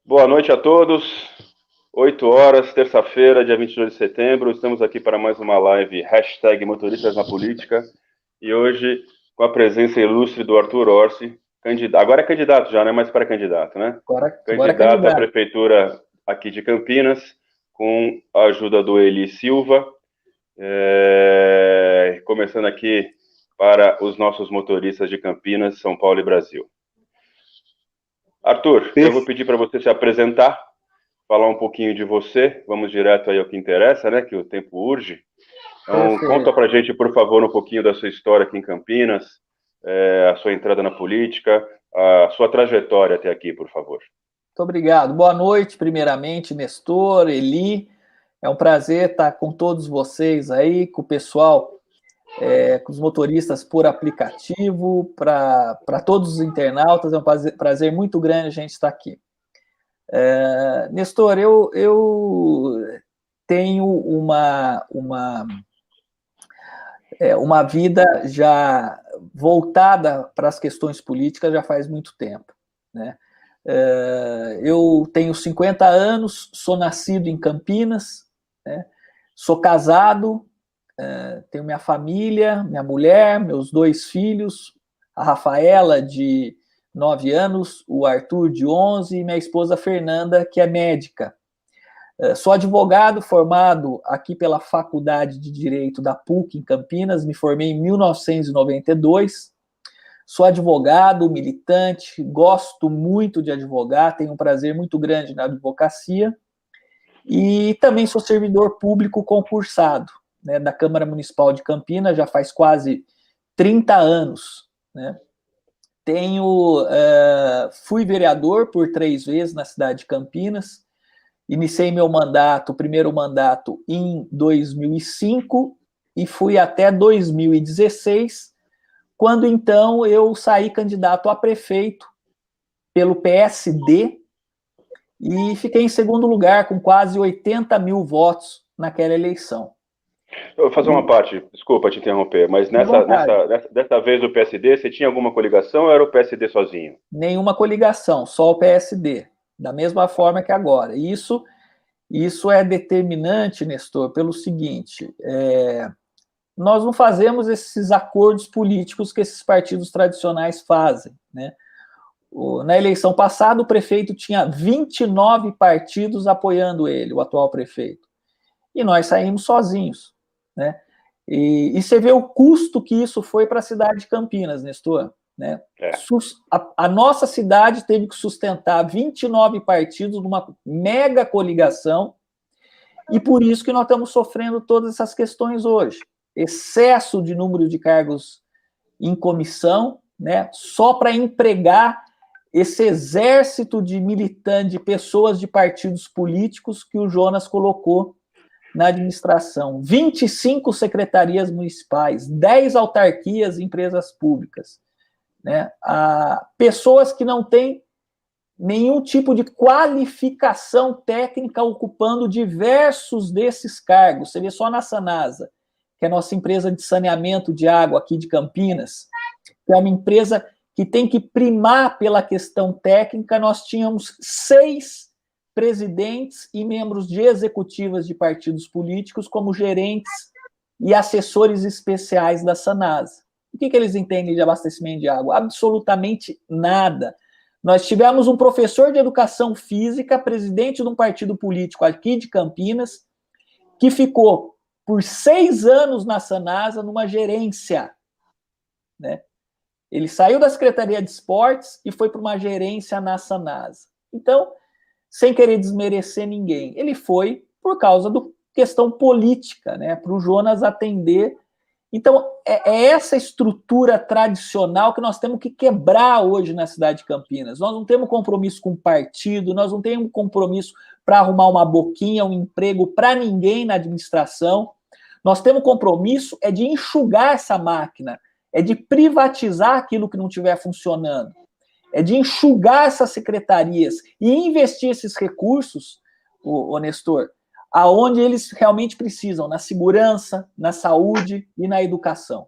Boa noite a todos. 8 horas, terça-feira, dia 22 de setembro. Estamos aqui para mais uma live #Motoristas na Política. E hoje, com a presença ilustre do Arthur Orsi, agora é candidato já, não é mais pré-candidato, né? Agora Candidato à prefeitura aqui de Campinas, com a ajuda do Eli Silva. Começando aqui para os nossos motoristas de Campinas, São Paulo e Brasil. Arthur, eu vou pedir para você se apresentar, falar um pouquinho de você, vamos direto aí ao que interessa, né, que o tempo urge. Então, conta pra gente, por favor, um pouquinho da sua história aqui em Campinas, a sua entrada na política, a sua trajetória até aqui, por favor. Muito obrigado. Boa noite, primeiramente, Nestor, Eli. É um prazer estar com todos vocês aí, com o pessoal, com os motoristas por aplicativo, para todos os internautas. É um prazer muito grande a gente estar aqui. Nestor, eu tenho uma vida já voltada para as questões políticas já faz muito tempo, né? Eu tenho 50 anos, sou nascido em Campinas, né? Sou casado, tenho minha família, minha mulher, meus 2 filhos, a Rafaela, de 9 anos, o Arthur, de 11, e minha esposa Fernanda, que é médica. Sou advogado formado aqui pela Faculdade de Direito da PUC, em Campinas, me formei em 1992. Sou advogado, militante, gosto muito de advogar, tenho um prazer muito grande na advocacia, e também sou servidor público concursado, né, da Câmara Municipal de Campinas, já faz quase 30 anos, né? Fui vereador por 3 vezes na cidade de Campinas, iniciei meu primeiro mandato em 2005 e fui até 2016, quando então eu saí candidato a prefeito pelo PSD e fiquei em segundo lugar com quase 80 mil votos naquela eleição. Eu vou fazer uma parte, desculpa te interromper, mas dessa vez o PSD, você tinha alguma coligação ou era o PSD sozinho? Nenhuma coligação, só o PSD, da mesma forma que agora. Isso é determinante, Nestor, pelo seguinte: nós não fazemos esses acordos políticos que esses partidos tradicionais fazem, né? Na eleição passada, o prefeito tinha 29 partidos apoiando ele, o atual prefeito. E nós saímos sozinhos, né? E você vê o custo que isso foi para a cidade de Campinas, Nestor, né? A nossa cidade teve que sustentar 29 partidos numa mega coligação, e por isso que nós estamos sofrendo todas essas questões hoje. Excesso de número de cargos em comissão, né? Só para empregar esse exército de militantes, de pessoas de partidos políticos que o Jonas colocou na administração. 25 secretarias municipais, 10 autarquias e empresas públicas, né? Pessoas que não têm nenhum tipo de qualificação técnica ocupando diversos desses cargos. Você vê só na Sanasa, que é a nossa empresa de saneamento de água aqui de Campinas, que é uma empresa que tem que primar pela questão técnica. Nós tínhamos 6 presidentes e membros de executivas de partidos políticos como gerentes e assessores especiais da Sanasa. O que eles entendem de abastecimento de água? Absolutamente nada. Nós tivemos um professor de educação física, presidente de um partido político aqui de Campinas, que ficou por 6 anos na Sanasa, numa gerência, né? Ele saiu da Secretaria de Esportes e foi para uma gerência na Sanasa. Então, sem querer desmerecer ninguém, ele foi por causa da questão política, né? Para o Jonas atender. Então, é essa estrutura tradicional que nós temos que quebrar hoje na cidade de Campinas. Nós não temos compromisso com o partido, nós não temos compromisso para arrumar uma boquinha, um emprego para ninguém na administração. Nós temos compromisso de enxugar essa máquina, de privatizar aquilo que não estiver funcionando, de enxugar essas secretarias e investir esses recursos, o Nestor, aonde eles realmente precisam, na segurança, na saúde e na educação.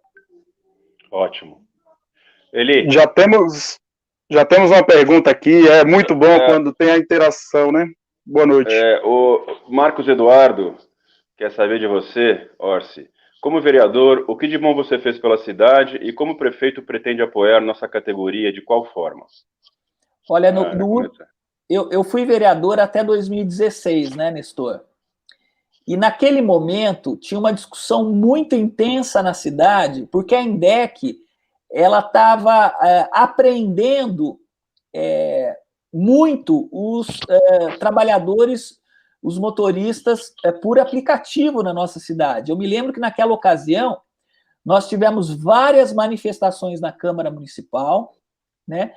Ótimo. Eli? Já temos Já temos uma pergunta aqui, é muito bom quando tem a interação, né? Boa noite. O Marcos Eduardo quer saber de você, Orsi. Como vereador, o que de bom você fez pela cidade e como prefeito pretende apoiar nossa categoria, de qual forma? Olha, eu fui vereador até 2016, né, Nestor? E naquele momento tinha uma discussão muito intensa na cidade, porque a INDEC ela estava apreendendo muito os trabalhadores, os motoristas por aplicativo na nossa cidade. Eu me lembro que naquela ocasião nós tivemos várias manifestações na Câmara Municipal, né,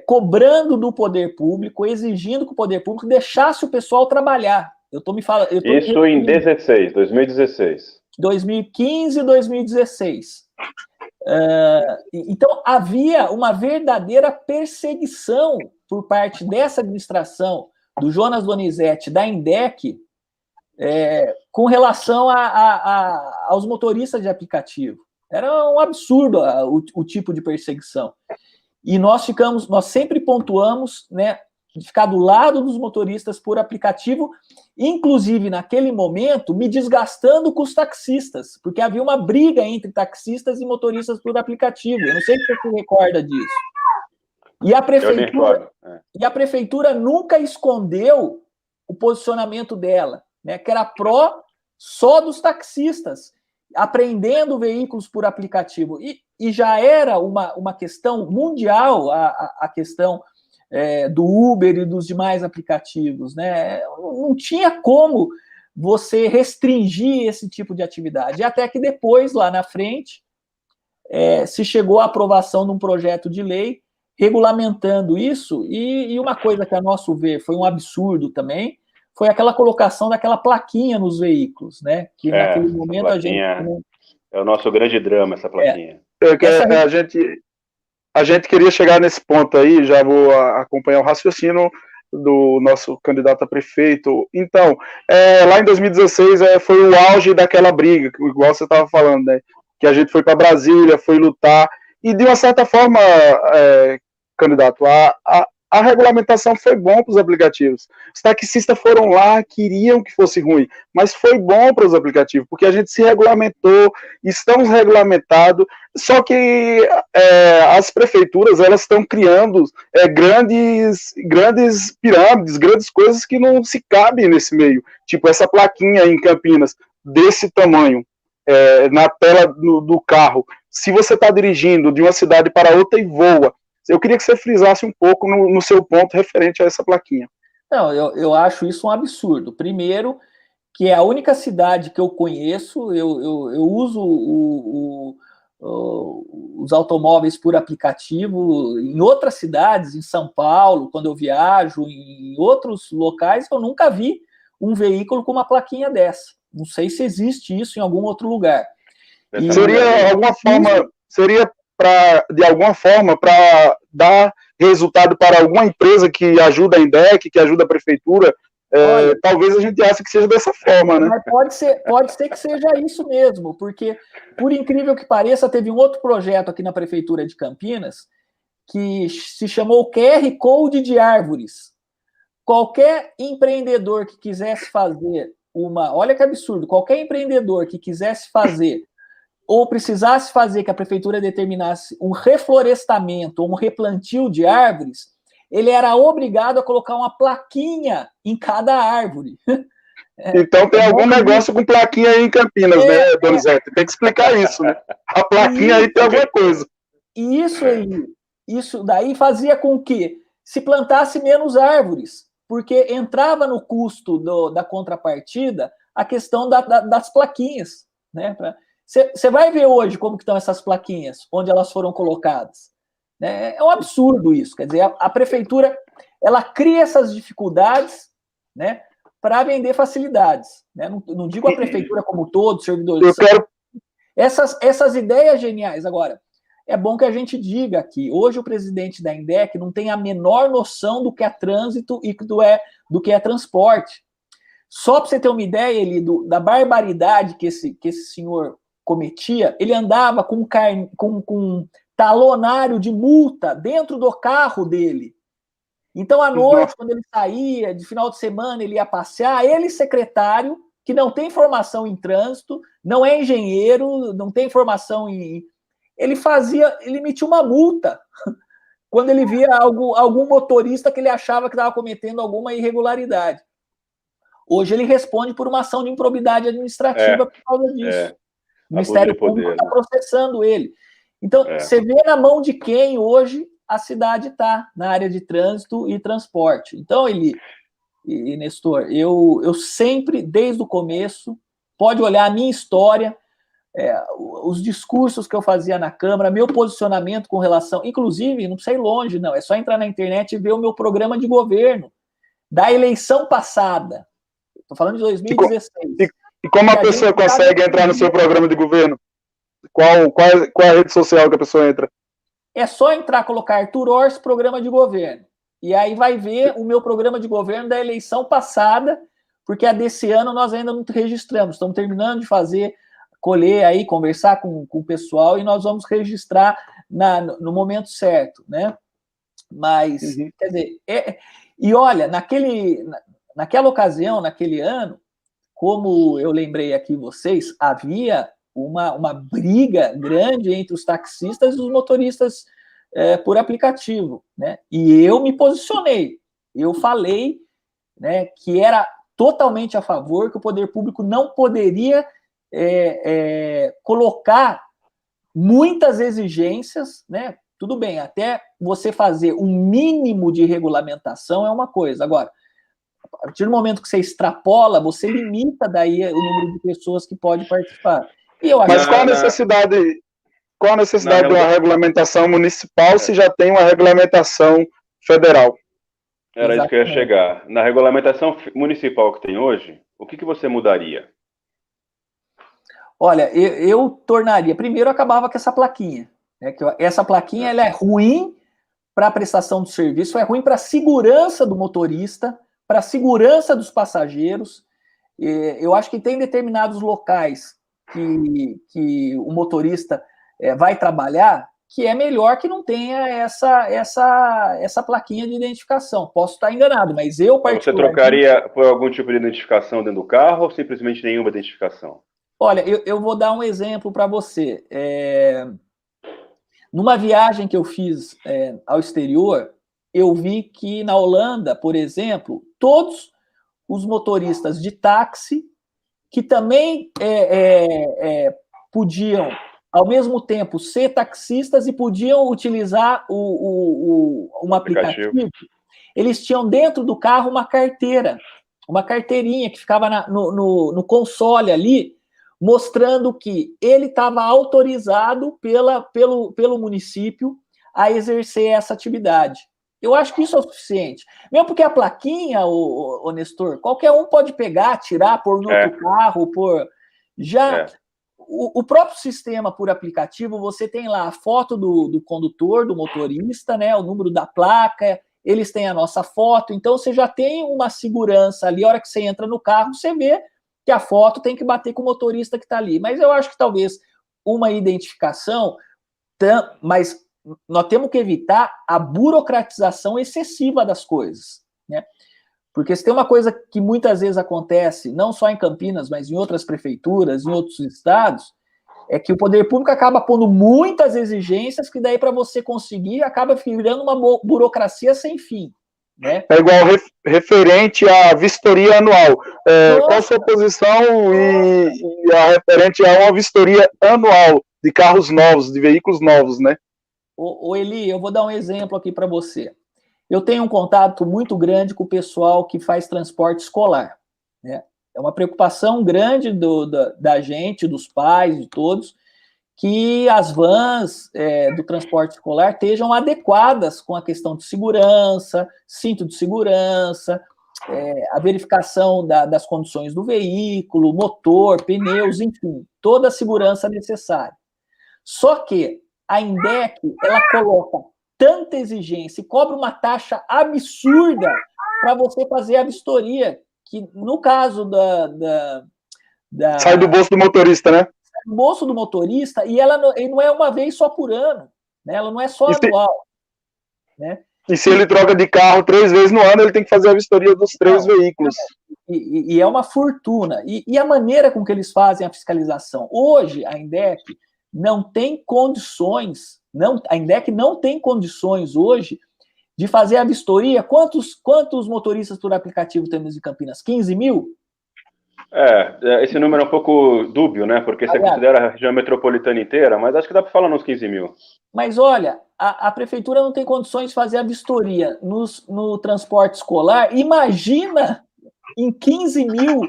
cobrando do poder público, exigindo que o poder público deixasse o pessoal trabalhar. Isso em 2016. 2015 e 2016. Então, havia uma verdadeira perseguição por parte dessa administração, do Jonas Donizete, da INDEC, com relação aos motoristas de aplicativo. Era um absurdo o tipo de perseguição. E nós sempre pontuamos, né, de ficar do lado dos motoristas por aplicativo, inclusive naquele momento me desgastando com os taxistas, porque havia uma briga entre taxistas e motoristas por aplicativo. Eu não sei se você se recorda disso. E a prefeitura nunca escondeu o posicionamento dela, né, que era pró só dos taxistas, apreendendo veículos por aplicativo. E já era uma questão mundial a questão do Uber e dos demais aplicativos, né? Não tinha como você restringir esse tipo de atividade. Até que depois, lá na frente, se chegou à aprovação de um projeto de lei regulamentando isso, e uma coisa que, a nosso ver, foi um absurdo também, foi aquela colocação daquela plaquinha nos veículos, né? Que naquele momento a gente... É o nosso grande drama, essa plaquinha. A gente queria chegar nesse ponto aí, já vou acompanhar o raciocínio do nosso candidato a prefeito. Então, lá em 2016 foi o auge daquela briga, igual você estava falando, né? Que a gente foi para Brasília, foi lutar, e de uma certa forma, candidato, a regulamentação foi bom para os aplicativos. Os taxistas foram lá, queriam que fosse ruim, mas foi bom para os aplicativos, porque a gente se regulamentou, estamos regulamentados, só que as prefeituras elas estão criando grandes pirâmides, grandes coisas que não se cabem nesse meio. Tipo essa plaquinha em Campinas, desse tamanho, na tela do carro. Se você está dirigindo de uma cidade para outra e voa, eu queria que você frisasse um pouco no seu ponto referente a essa plaquinha. Não, eu acho isso um absurdo. Primeiro, que é a única cidade que eu conheço, eu uso os automóveis por aplicativo em outras cidades, em São Paulo, quando eu viajo, em outros locais, eu nunca vi um veículo com uma plaquinha dessa. Não sei se existe isso em algum outro lugar. Seria de alguma forma para dar resultado para alguma empresa que ajuda a INDEC, que ajuda a prefeitura. Talvez a gente ache que seja dessa forma, né? Mas pode ser que seja isso mesmo, porque, por incrível que pareça, teve um outro projeto aqui na Prefeitura de Campinas que se chamou QR Code de Árvores. Qualquer empreendedor que quisesse fazer olha que absurdo, qualquer empreendedor que quisesse fazer ou precisasse fazer que a prefeitura determinasse um reflorestamento ou um replantio de árvores, ele era obrigado a colocar uma plaquinha em cada árvore. Então tem algum negócio com plaquinha aí em Campinas, né, Donizete? Tem que explicar isso, né? A plaquinha aí tem alguma coisa. E isso daí fazia com que se plantasse menos árvores, porque entrava no custo da contrapartida a questão das plaquinhas, né? Você vai ver hoje como que estão essas plaquinhas, onde elas foram colocadas. É um absurdo isso. Quer dizer, a prefeitura ela cria essas dificuldades, né, para vender facilidades. Né? Não digo a prefeitura como todo, servidores. Essas ideias geniais. Agora, é bom que a gente diga que hoje o presidente da INDEC não tem a menor noção do que é trânsito e do que é transporte. Só para você ter uma ideia, Eli, da barbaridade que esse senhor cometia, ele andava com talonário de multa dentro do carro dele. Então, à noite, quando ele saía, de final de semana, ele ia passear, ele, secretário, que não tem formação em trânsito, não é engenheiro, não tem formação em... ele emitia uma multa quando ele via algum motorista que ele achava que estava cometendo alguma irregularidade. Hoje ele responde por uma ação de improbidade administrativa por causa disso. O Ministério Público está processando ele. Então, você vê na mão de quem hoje a cidade está na área de trânsito e transporte. Então, Nestor, eu sempre, desde o começo, pode olhar a minha história, os discursos que eu fazia na Câmara, meu posicionamento com relação... Inclusive, não precisa ir longe, não. É só entrar na internet e ver o meu programa de governo da eleição passada. Estou falando de 2016. E como a pessoa consegue entrar no seu programa de governo? Qual é a rede social que a pessoa entra? É só entrar, colocar Arthur Orsi, programa de governo. E aí vai ver o meu programa de governo da eleição passada, porque a desse ano nós ainda não registramos. Estamos terminando de colher aí, conversar com o pessoal, e nós vamos registrar no momento certo, né? Mas, quer dizer, e olha, naquela ocasião, naquele ano, como eu lembrei aqui vocês, havia uma briga grande entre os taxistas e os motoristas por aplicativo, né? E eu me posicionei, eu falei, né, que era totalmente a favor, que o poder público não poderia colocar muitas exigências, né? Tudo bem, até você fazer um mínimo de regulamentação é uma coisa. Agora, a partir do momento que você extrapola, você limita daí o número de pessoas que pode participar. E eu acho Mas qual a necessidade de uma regulamentação municipal se já tem uma regulamentação federal? Era isso que eu ia chegar. Na regulamentação municipal que tem hoje, o que você mudaria? Olha, eu tornaria... Primeiro, acabava com essa plaquinha. Né, que essa plaquinha ela é ruim para a prestação do serviço, é ruim para a segurança do motorista, para a segurança dos passageiros. Eu acho que tem determinados locais que o motorista vai trabalhar que é melhor que não tenha essa plaquinha de identificação. Posso estar enganado, mas eu particularmente... Você trocaria por algum tipo de identificação dentro do carro ou simplesmente nenhuma identificação? Olha, eu vou dar um exemplo para você. Numa viagem que eu fiz ao exterior, eu vi que na Holanda, por exemplo, todos os motoristas de táxi que também podiam, ao mesmo tempo, ser taxistas e podiam utilizar um aplicativo, eles tinham dentro do carro uma carteirinha que ficava no console ali, mostrando que ele estava autorizado pelo município a exercer essa atividade. Eu acho que isso é o suficiente. Mesmo porque a plaquinha, o Nestor, qualquer um pode pegar, tirar, pôr no outro carro, pôr... O próprio sistema por aplicativo, você tem lá a foto do condutor, do motorista, né, o número da placa, eles têm a nossa foto, então você já tem uma segurança ali, a hora que você entra no carro, você vê que a foto tem que bater com o motorista que está ali. Mas eu acho que talvez uma identificação, mas nós temos que evitar a burocratização excessiva das coisas, né? Porque se tem uma coisa que muitas vezes acontece, não só em Campinas, mas em outras prefeituras, em outros estados, é que o poder público acaba pondo muitas exigências que daí para você conseguir acaba virando uma burocracia sem fim. Né? É igual referente à vistoria anual. Qual a sua posição e a referente a uma vistoria anual de carros novos, de veículos novos, né? Eli, eu vou dar um exemplo aqui para você. Eu tenho um contato muito grande com o pessoal que faz transporte escolar. Né? É uma preocupação grande da gente, dos pais, de todos, que as vans do transporte escolar estejam adequadas com a questão de segurança, cinto de segurança, a verificação das condições do veículo, motor, pneus, enfim, toda a segurança necessária. Só que a INDEC, ela coloca tanta exigência e cobra uma taxa absurda para você fazer a vistoria, que no caso sai do bolso do motorista, né? Do bolso do motorista, e ela não é uma vez só por ano. né? Ela não é só anual, né? E se ele troca de carro 3 vezes no ano, ele tem que fazer a vistoria dos 3 veículos. E é uma fortuna. E a maneira com que eles fazem a fiscalização. Hoje, a INDEC não tem condições, a INDEC não tem condições hoje de fazer a vistoria. Quantos motoristas por aplicativo temos em Campinas? 15 mil? Esse número é um pouco dúbio, né? Porque você considera a região metropolitana inteira, mas acho que dá para falar nos 15 mil. Mas olha, a prefeitura não tem condições de fazer a vistoria no transporte escolar. Imagina em 15 mil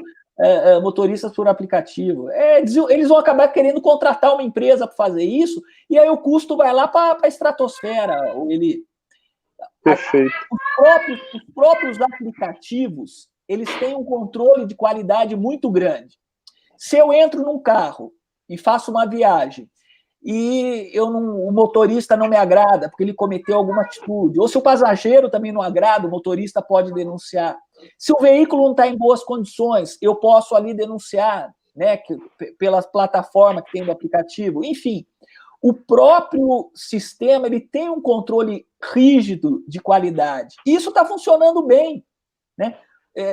motoristas por aplicativo. Eles vão acabar querendo contratar uma empresa para fazer isso, e aí o custo vai lá para a estratosfera. Perfeito. Os próprios aplicativos, eles têm um controle de qualidade muito grande. Se eu entro num carro e faço uma viagem e o motorista não me agrada porque ele cometeu alguma atitude, ou se o passageiro também não agrada, o motorista pode denunciar. Se o veículo não está em boas condições, eu posso ali denunciar, né, pela plataforma que tem do aplicativo. Enfim, o próprio sistema ele tem um controle rígido de qualidade. Isso está funcionando bem, né?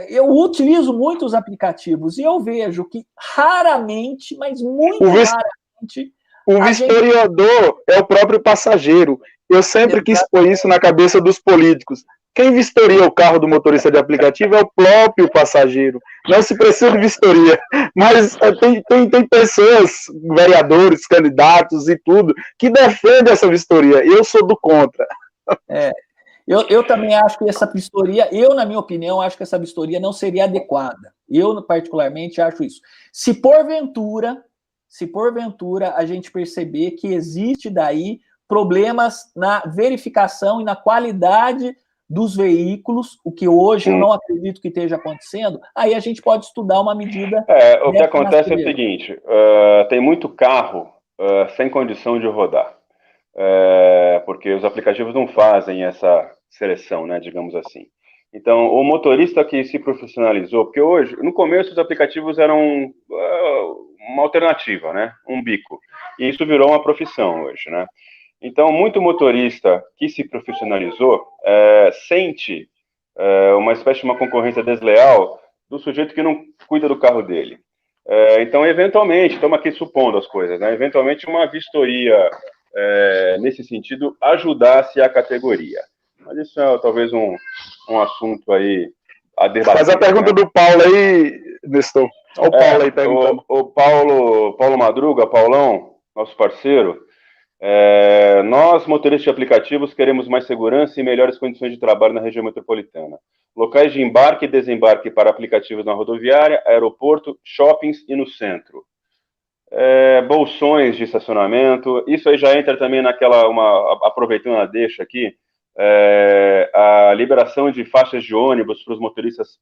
Eu utilizo muito os aplicativos e eu vejo que raramente, mas muito raramente... O vistoriador é o próprio passageiro. Eu sempre quis pôr isso na cabeça dos políticos. Quem vistoria o carro do motorista de aplicativo é o próprio passageiro. Não se precisa de vistoria. Mas tem pessoas, vereadores, candidatos e tudo, que defendem essa vistoria. Eu sou do contra. Eu também acho que essa vistoria, na minha opinião, acho que essa vistoria não seria adequada. Eu, particularmente, acho isso. Se porventura a gente perceber que existe daí problemas na verificação e na qualidade dos veículos, o que hoje eu não acredito que esteja acontecendo, aí a gente pode estudar uma medida... O que acontece é o seguinte, tem muito carro sem condição de rodar, porque os aplicativos não fazem essa seleção, né, digamos assim. Então, o motorista que se profissionalizou, porque hoje, no começo, os aplicativos eram uma alternativa, né? Um bico. E isso virou uma profissão hoje, né? Então, muito motorista que se profissionalizou sente uma espécie de uma concorrência desleal do sujeito que não cuida do carro dele. Então, eventualmente, estamos aqui supondo as coisas, né? Eventualmente, uma vistoria nesse sentido ajudasse a categoria. Mas isso é talvez um assunto aí a debater. Faz a pergunta, né, do Paulo aí, Nestor. Olha o Paulo aí perguntando. O Paulo Madruga, Paulão, nosso parceiro, nós, motoristas de aplicativos, queremos mais segurança e melhores condições de trabalho na região metropolitana. Locais de embarque e desembarque para aplicativos na rodoviária, aeroporto, shoppings e no centro. Bolsões de estacionamento, isso aí já entra também aproveitando a deixa aqui, a liberação de faixas de ônibus para os motoristas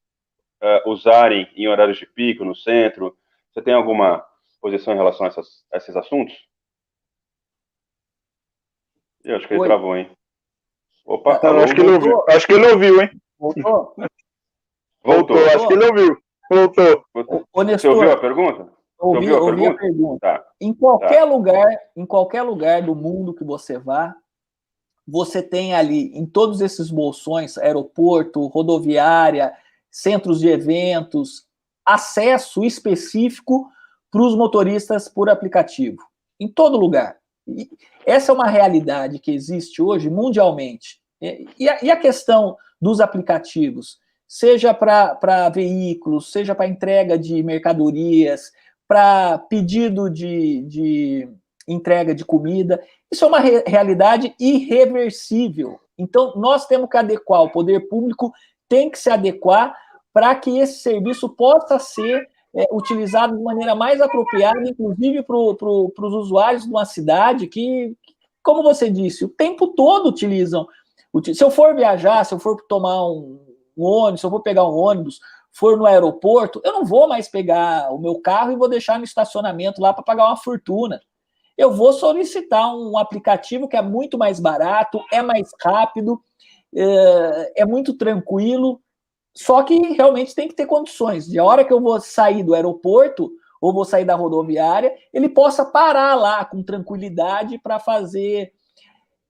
usarem em horários de pico no centro. Você tem alguma posição em relação a esses assuntos? Eu acho que ele travou, hein? Opa, acho que ele ouviu, hein? Voltou. Acho que ele ouviu. Voltou. Você ouviu a pergunta? Ouvi a pergunta. Tá. Em qualquer lugar do mundo que você vá, você tem ali, em todos esses bolsões, aeroporto, rodoviária, centros de eventos, acesso específico para os motoristas por aplicativo. Em todo lugar. E essa é uma realidade que existe hoje mundialmente. E a questão dos aplicativos, seja para veículos, seja para entrega de mercadorias, para pedido de entrega de comida, isso é uma realidade irreversível. Então, nós temos que adequar, o poder público tem que se adequar para que esse serviço possa ser utilizado de maneira mais apropriada, inclusive para os usuários de uma cidade que, como você disse, o tempo todo utilizam. Se eu for viajar, se eu for tomar um ônibus, se eu for pegar um ônibus, for no aeroporto, eu não vou mais pegar o meu carro e vou deixar no estacionamento lá para pagar uma fortuna. Eu vou solicitar um aplicativo que é muito mais barato, é mais rápido, é muito tranquilo, só que realmente tem que ter condições. De a hora que eu vou sair do aeroporto ou vou sair da rodoviária, ele possa parar lá com tranquilidade para fazer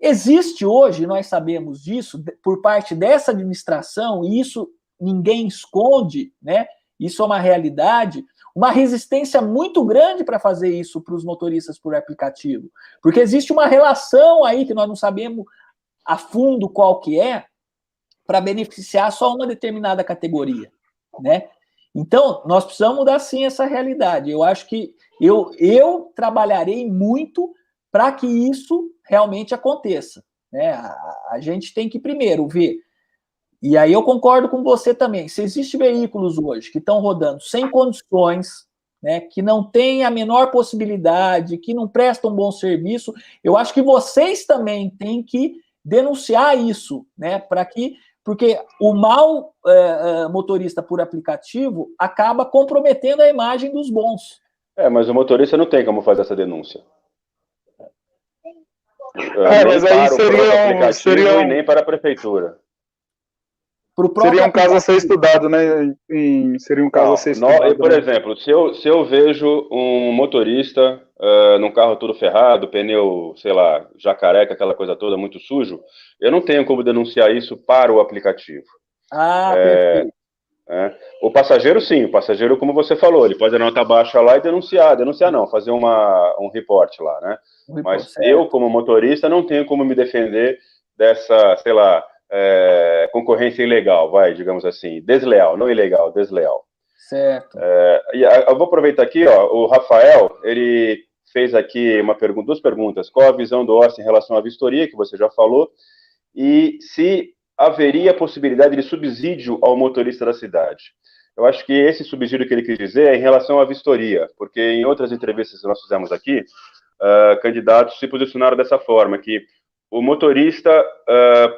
Existe hoje, nós sabemos disso, por parte dessa administração, e isso ninguém esconde, né? Isso é uma realidade, uma resistência muito grande para fazer isso para os motoristas por aplicativo. Porque existe uma relação aí que nós não sabemos a fundo qual que é, para beneficiar só uma determinada categoria, né? Então, nós precisamos mudar sim essa realidade. Eu acho que eu trabalharei muito para que isso realmente aconteça, né? A gente tem que primeiro ver, e aí eu concordo com você também, se existem veículos hoje que estão rodando sem condições, né, que não têm a menor possibilidade, que não prestam um bom serviço, eu acho que vocês também têm que denunciar isso, né, porque o mau motorista por aplicativo acaba comprometendo a imagem dos bons. Mas o motorista não tem como fazer essa denúncia. Mas aí seria e nem para a prefeitura. Seria um caso a ser estudado, né? Seria um caso a ser estudado. Por exemplo, se eu vejo um motorista num carro todo ferrado, pneu, sei lá, jacareca, aquela coisa toda, muito sujo, eu não tenho como denunciar isso para o aplicativo. Perfeito. O passageiro, sim, o passageiro, como você falou, ele pode dar nota baixa lá e denunciar não, fazer um report lá, né? Mas eu, como motorista, não tenho como me defender dessa, sei lá, concorrência ilegal, digamos assim, desleal, não ilegal, desleal. Certo. Eu vou aproveitar aqui, o Rafael, ele fez aqui duas perguntas. Qual a visão do Orsi em relação à vistoria, que você já falou, e se haveria possibilidade de subsídio ao motorista da cidade. Eu acho que esse subsídio que ele quis dizer é em relação à vistoria, porque em outras entrevistas que nós fizemos aqui, candidatos se posicionaram dessa forma, que o motorista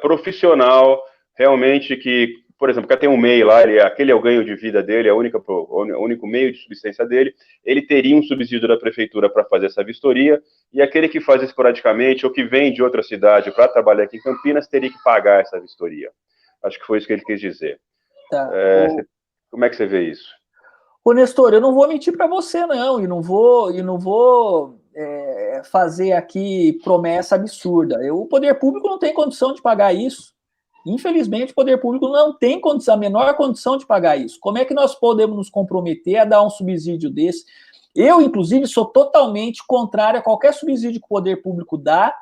profissional, realmente que, por exemplo, que tem um MEI lá, aquele é o ganho de vida dele, o único meio de subsistência dele, ele teria um subsídio da prefeitura para fazer essa vistoria, e aquele que faz esporadicamente ou que vem de outra cidade para trabalhar aqui em Campinas teria que pagar essa vistoria. Acho que foi isso que ele quis dizer. Tá. Como é que você vê isso? Ô, Nestor, eu não vou mentir para você, não, e não vou fazer aqui promessa absurda. O poder público não tem condição de pagar isso. Infelizmente, o poder público não tem a menor condição de pagar isso. Como é que nós podemos nos comprometer a dar um subsídio desse? Eu, inclusive, sou totalmente contrário a qualquer subsídio que o poder público dá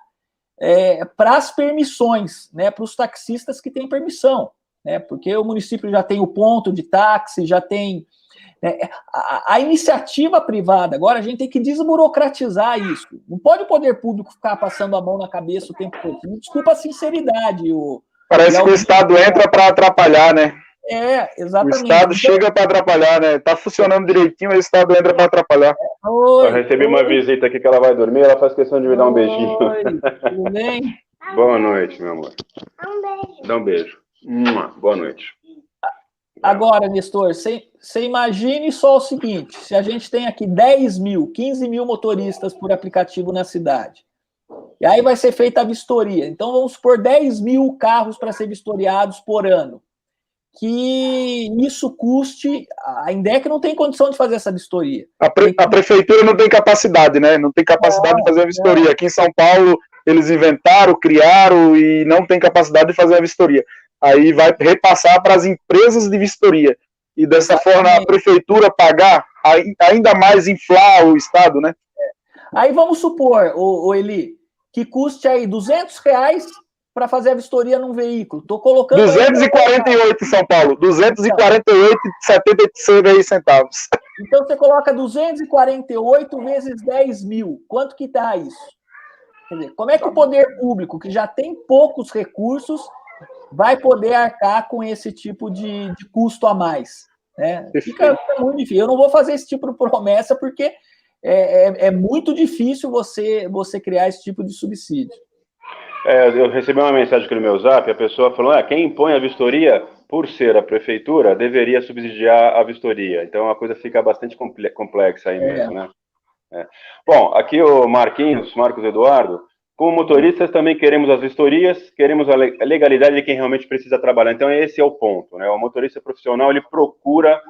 para as permissões, né, para os taxistas que têm permissão, né, porque o município já tem o ponto de táxi, já tem a iniciativa privada. Agora a gente tem que desburocratizar isso. Não pode o poder público ficar passando a mão na cabeça o tempo todo. Desculpa a sinceridade. Parece que o Estado entra para atrapalhar, né? Exatamente. O Estado chega para atrapalhar, né? Tá funcionando direitinho, mas o Estado entra para atrapalhar. Eu recebi uma visita aqui que ela vai dormir, ela faz questão de me dar um beijinho. Tudo bem? Boa noite, meu amor. Dá um beijo. Boa noite. Agora, Nestor, você imagine só o seguinte, se a gente tem aqui 10 mil, 15 mil motoristas por aplicativo na cidade, e aí vai ser feita a vistoria. Então, vamos supor 10 mil carros para ser vistoriados por ano. Que isso custe... A INDEC não tem condição de fazer essa vistoria. A prefeitura não tem capacidade, né? Não tem capacidade de fazer a vistoria. Aqui em São Paulo, eles inventaram, criaram e não tem capacidade de fazer a vistoria. Aí vai repassar para as empresas de vistoria. E dessa forma a prefeitura pagar, ainda mais inflar o Estado, né? Aí vamos supor, Eli, que custe aí R$200 para fazer a vistoria num veículo. Estou colocando... 248 em São Paulo. 248,76 centavos. Então você coloca 248 vezes 10 mil. Quanto que dá isso? Quer dizer, como é que o poder público, que já tem poucos recursos, vai poder arcar com esse tipo de custo a mais? Né? Fica muito difícil. Eu não vou fazer esse tipo de promessa porque é muito difícil você criar esse tipo de subsídio. Eu recebi uma mensagem aqui no meu zap, a pessoa falou, quem impõe a vistoria, por ser a prefeitura, deveria subsidiar a vistoria. Então a coisa fica bastante complexa aí mesmo, né? Bom, aqui o Marcos Eduardo, como motoristas também queremos as vistorias, queremos a legalidade de quem realmente precisa trabalhar. Então esse é o ponto, né? O motorista profissional, ele procura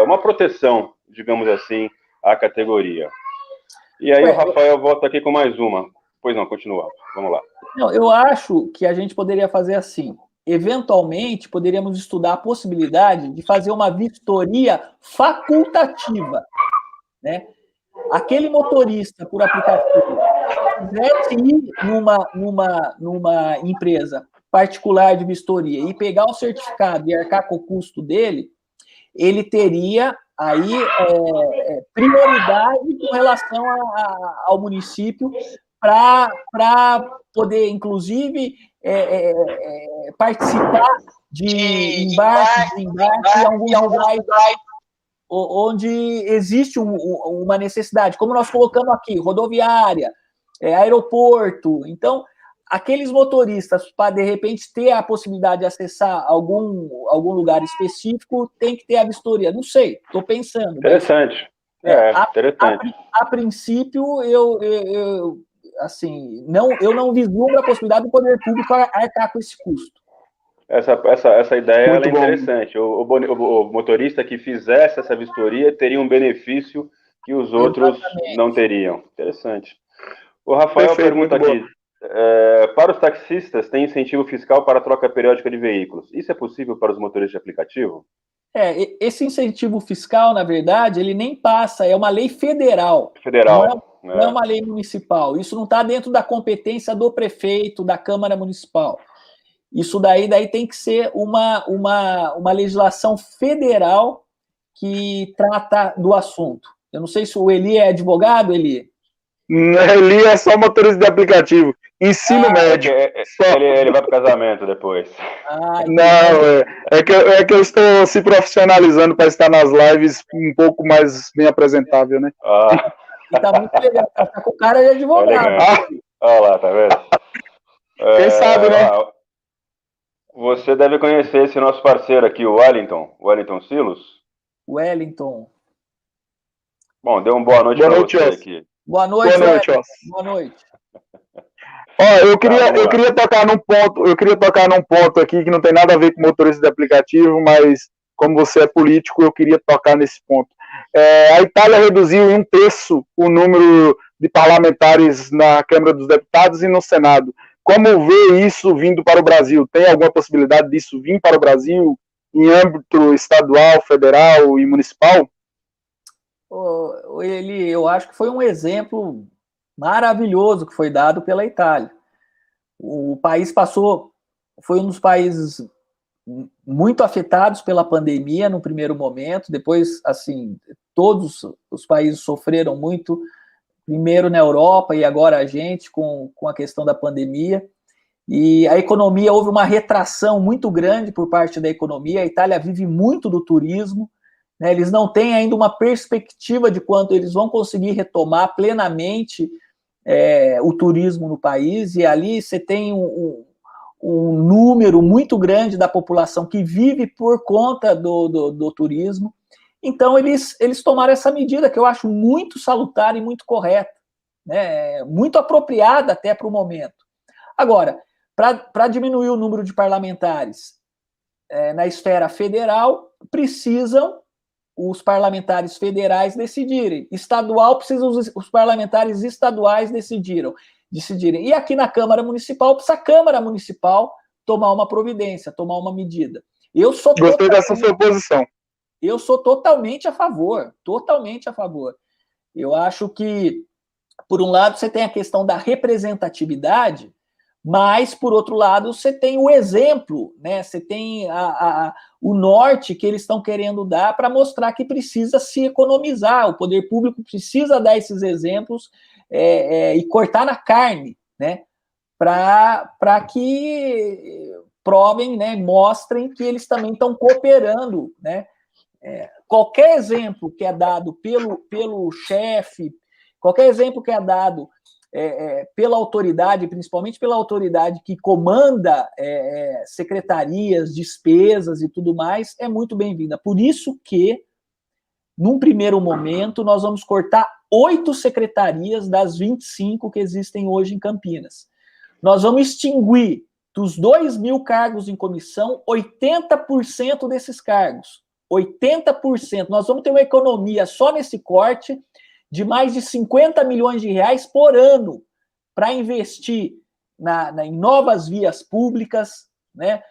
uma proteção, digamos assim, à categoria. E aí o Rafael volta aqui com mais uma. Pois não, continua. Vamos lá. Não, eu acho que a gente poderia fazer assim. Eventualmente, poderíamos estudar a possibilidade de fazer uma vistoria facultativa, né? Aquele motorista por aplicativo quisesse ir numa empresa particular de vistoria e pegar o certificado e arcar com o custo dele, ele teria aí prioridade com relação ao município para poder, inclusive, participar de embarque em alguns lugares onde existe uma necessidade, como nós colocamos aqui, rodoviária, aeroporto. Então, aqueles motoristas, para de repente ter a possibilidade de acessar algum lugar específico, tem que ter a vistoria. Não sei, estou pensando. Interessante. Interessante. A princípio, eu não vislumbro a possibilidade do poder público arcar com esse custo. Essa ideia é interessante. O motorista que fizesse essa vistoria teria um benefício que os outros não teriam. Interessante. O Rafael pergunta aqui, para os taxistas, tem incentivo fiscal para a troca periódica de veículos. Isso é possível para os motoristas de aplicativo? Esse incentivo fiscal, na verdade, ele nem passa, é uma lei federal. Não é uma lei municipal. Isso não está dentro da competência do prefeito, da Câmara Municipal. Isso daí tem que ser uma legislação federal que trata do assunto. Eu não sei se o Eli é advogado, Eli. Eli é só motorista de aplicativo. Ensino médio. Ele vai para o casamento depois. Não, é que eu estou se profissionalizando para estar nas lives um pouco mais bem apresentável, né? Tá muito legal. Tá com o cara de advogado. Olha lá, tá vendo? Quem sabe, né? Você deve conhecer esse nosso parceiro aqui, o Wellington Silos. Wellington. Bom, dê uma boa noite para você aqui. Boa noite. Boa noite. Eu queria tocar num ponto aqui que não tem nada a ver com motorista de aplicativo, mas como você é político, eu queria tocar nesse ponto. A Itália reduziu em 1/3 o número de parlamentares na Câmara dos Deputados e no Senado. Como vê isso vindo para o Brasil? Tem alguma possibilidade disso vir para o Brasil em âmbito estadual, federal e municipal? Eu acho que foi um exemplo maravilhoso que foi dado pela Itália. O país foi um dos países muito afetados pela pandemia no primeiro momento, depois, assim, todos os países sofreram muito, primeiro na Europa e agora a gente com a questão da pandemia, e a economia, houve uma retração muito grande por parte da economia. A Itália vive muito do turismo, né? Eles não têm ainda uma perspectiva de quando eles vão conseguir retomar plenamente o turismo no país, e ali você tem um número muito grande da população que vive por conta do turismo. Então, eles tomaram essa medida que eu acho muito salutar e muito correta, né? Muito apropriada até para o momento. Agora, para diminuir o número de parlamentares na esfera federal, precisam os parlamentares federais decidirem. Estadual, precisam os parlamentares estaduais decidirem. E aqui na Câmara Municipal, precisa a Câmara Municipal tomar uma providência, tomar uma medida. Gostei dessa sua posição. Eu sou totalmente a favor, totalmente a favor. Eu acho que, por um lado, você tem a questão da representatividade, mas, por outro lado, você tem o exemplo, né? Você tem o norte que eles estão querendo dar para mostrar que precisa se economizar. O poder público precisa dar esses exemplos e cortar na carne, né? Para que provem, né? Mostrem que eles também estão cooperando, né? Qualquer exemplo que é dado pelo chefe, qualquer exemplo que é dado pela autoridade, principalmente pela autoridade que comanda secretarias, despesas e tudo mais, é muito bem-vinda. Por isso que, num primeiro momento, nós vamos cortar 8 secretarias das 25 que existem hoje em Campinas. Nós vamos extinguir dos 2.000 cargos em comissão, 80% desses cargos. 80%. Nós vamos ter uma economia só nesse corte de mais de 50 milhões de reais por ano, para investir em novas vias públicas, né?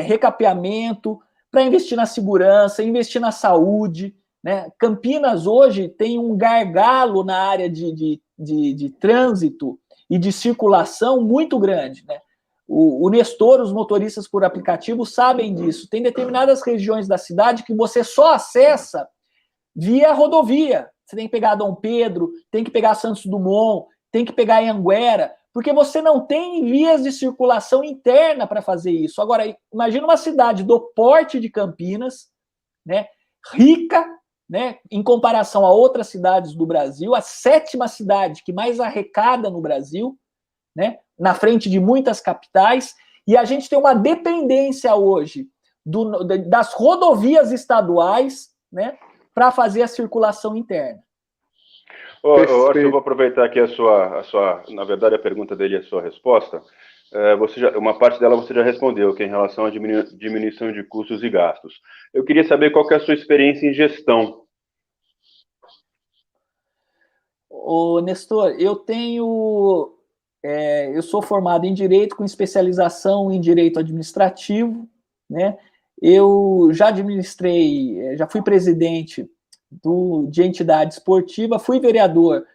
Recapeamento, para investir na segurança, investir na saúde, né? Campinas hoje tem um gargalo na área de trânsito e de circulação muito grande, né? O Nestor, os motoristas por aplicativo sabem disso. Tem determinadas regiões da cidade que você só acessa via rodovia. Você tem que pegar Dom Pedro, tem que pegar Santos Dumont, tem que pegar Anhanguera, porque você não tem vias de circulação interna para fazer isso. Agora, imagina uma cidade do porte de Campinas, né, rica, né, em comparação a outras cidades do Brasil, a 7ª cidade que mais arrecada no Brasil, né, na frente de muitas capitais, e a gente tem uma dependência hoje das rodovias estaduais, né, para fazer a circulação interna. Arthur, eu vou aproveitar aqui a sua, na verdade, a pergunta dele e a sua resposta. Uma parte dela você já respondeu, que é em relação à diminuição de custos e gastos. Eu queria saber qual que é a sua experiência em gestão. Ô, Nestor, eu sou formado em Direito com especialização em Direito Administrativo, né? Eu já já fui presidente de entidade esportiva, fui vereador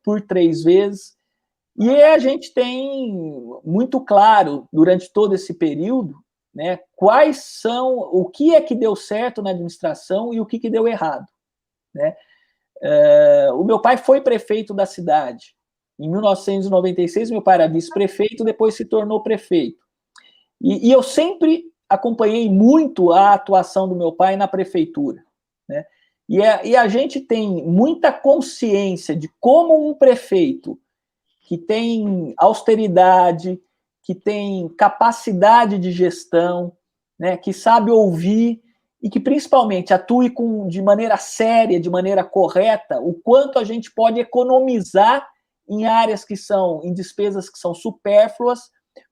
por 3 vezes, e a gente tem muito claro, durante todo esse período, né, o que é que deu certo na administração e o que deu errado, né? O meu pai foi prefeito da cidade. Em 1996, meu pai era vice-prefeito, depois se tornou prefeito. E eu sempre acompanhei muito a atuação do meu pai na prefeitura, né? E a gente tem muita consciência de como um prefeito que tem austeridade, que tem capacidade de gestão, né, que sabe ouvir e que principalmente atue de maneira séria, de maneira correta, o quanto a gente pode economizar em áreas em despesas que são supérfluas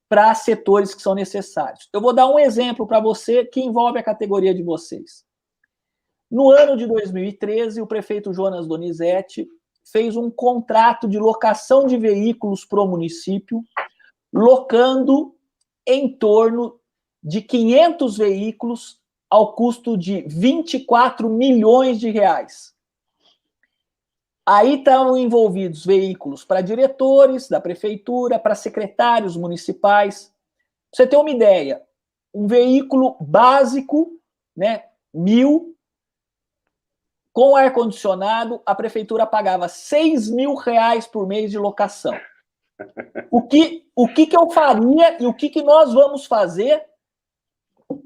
para setores que são necessários. Eu vou dar um exemplo para você que envolve a categoria de vocês. No ano de 2013, o prefeito Jonas Donizete fez um contrato de locação de veículos para o município, locando em torno de 500 veículos ao custo de 24 milhões de reais. Aí estavam envolvidos veículos para diretores da prefeitura, para secretários municipais. Pra você ter uma ideia, um veículo básico, né, 1.000, com ar-condicionado, a prefeitura pagava 6 mil reais por mês de locação. O que eu faria e o que nós vamos fazer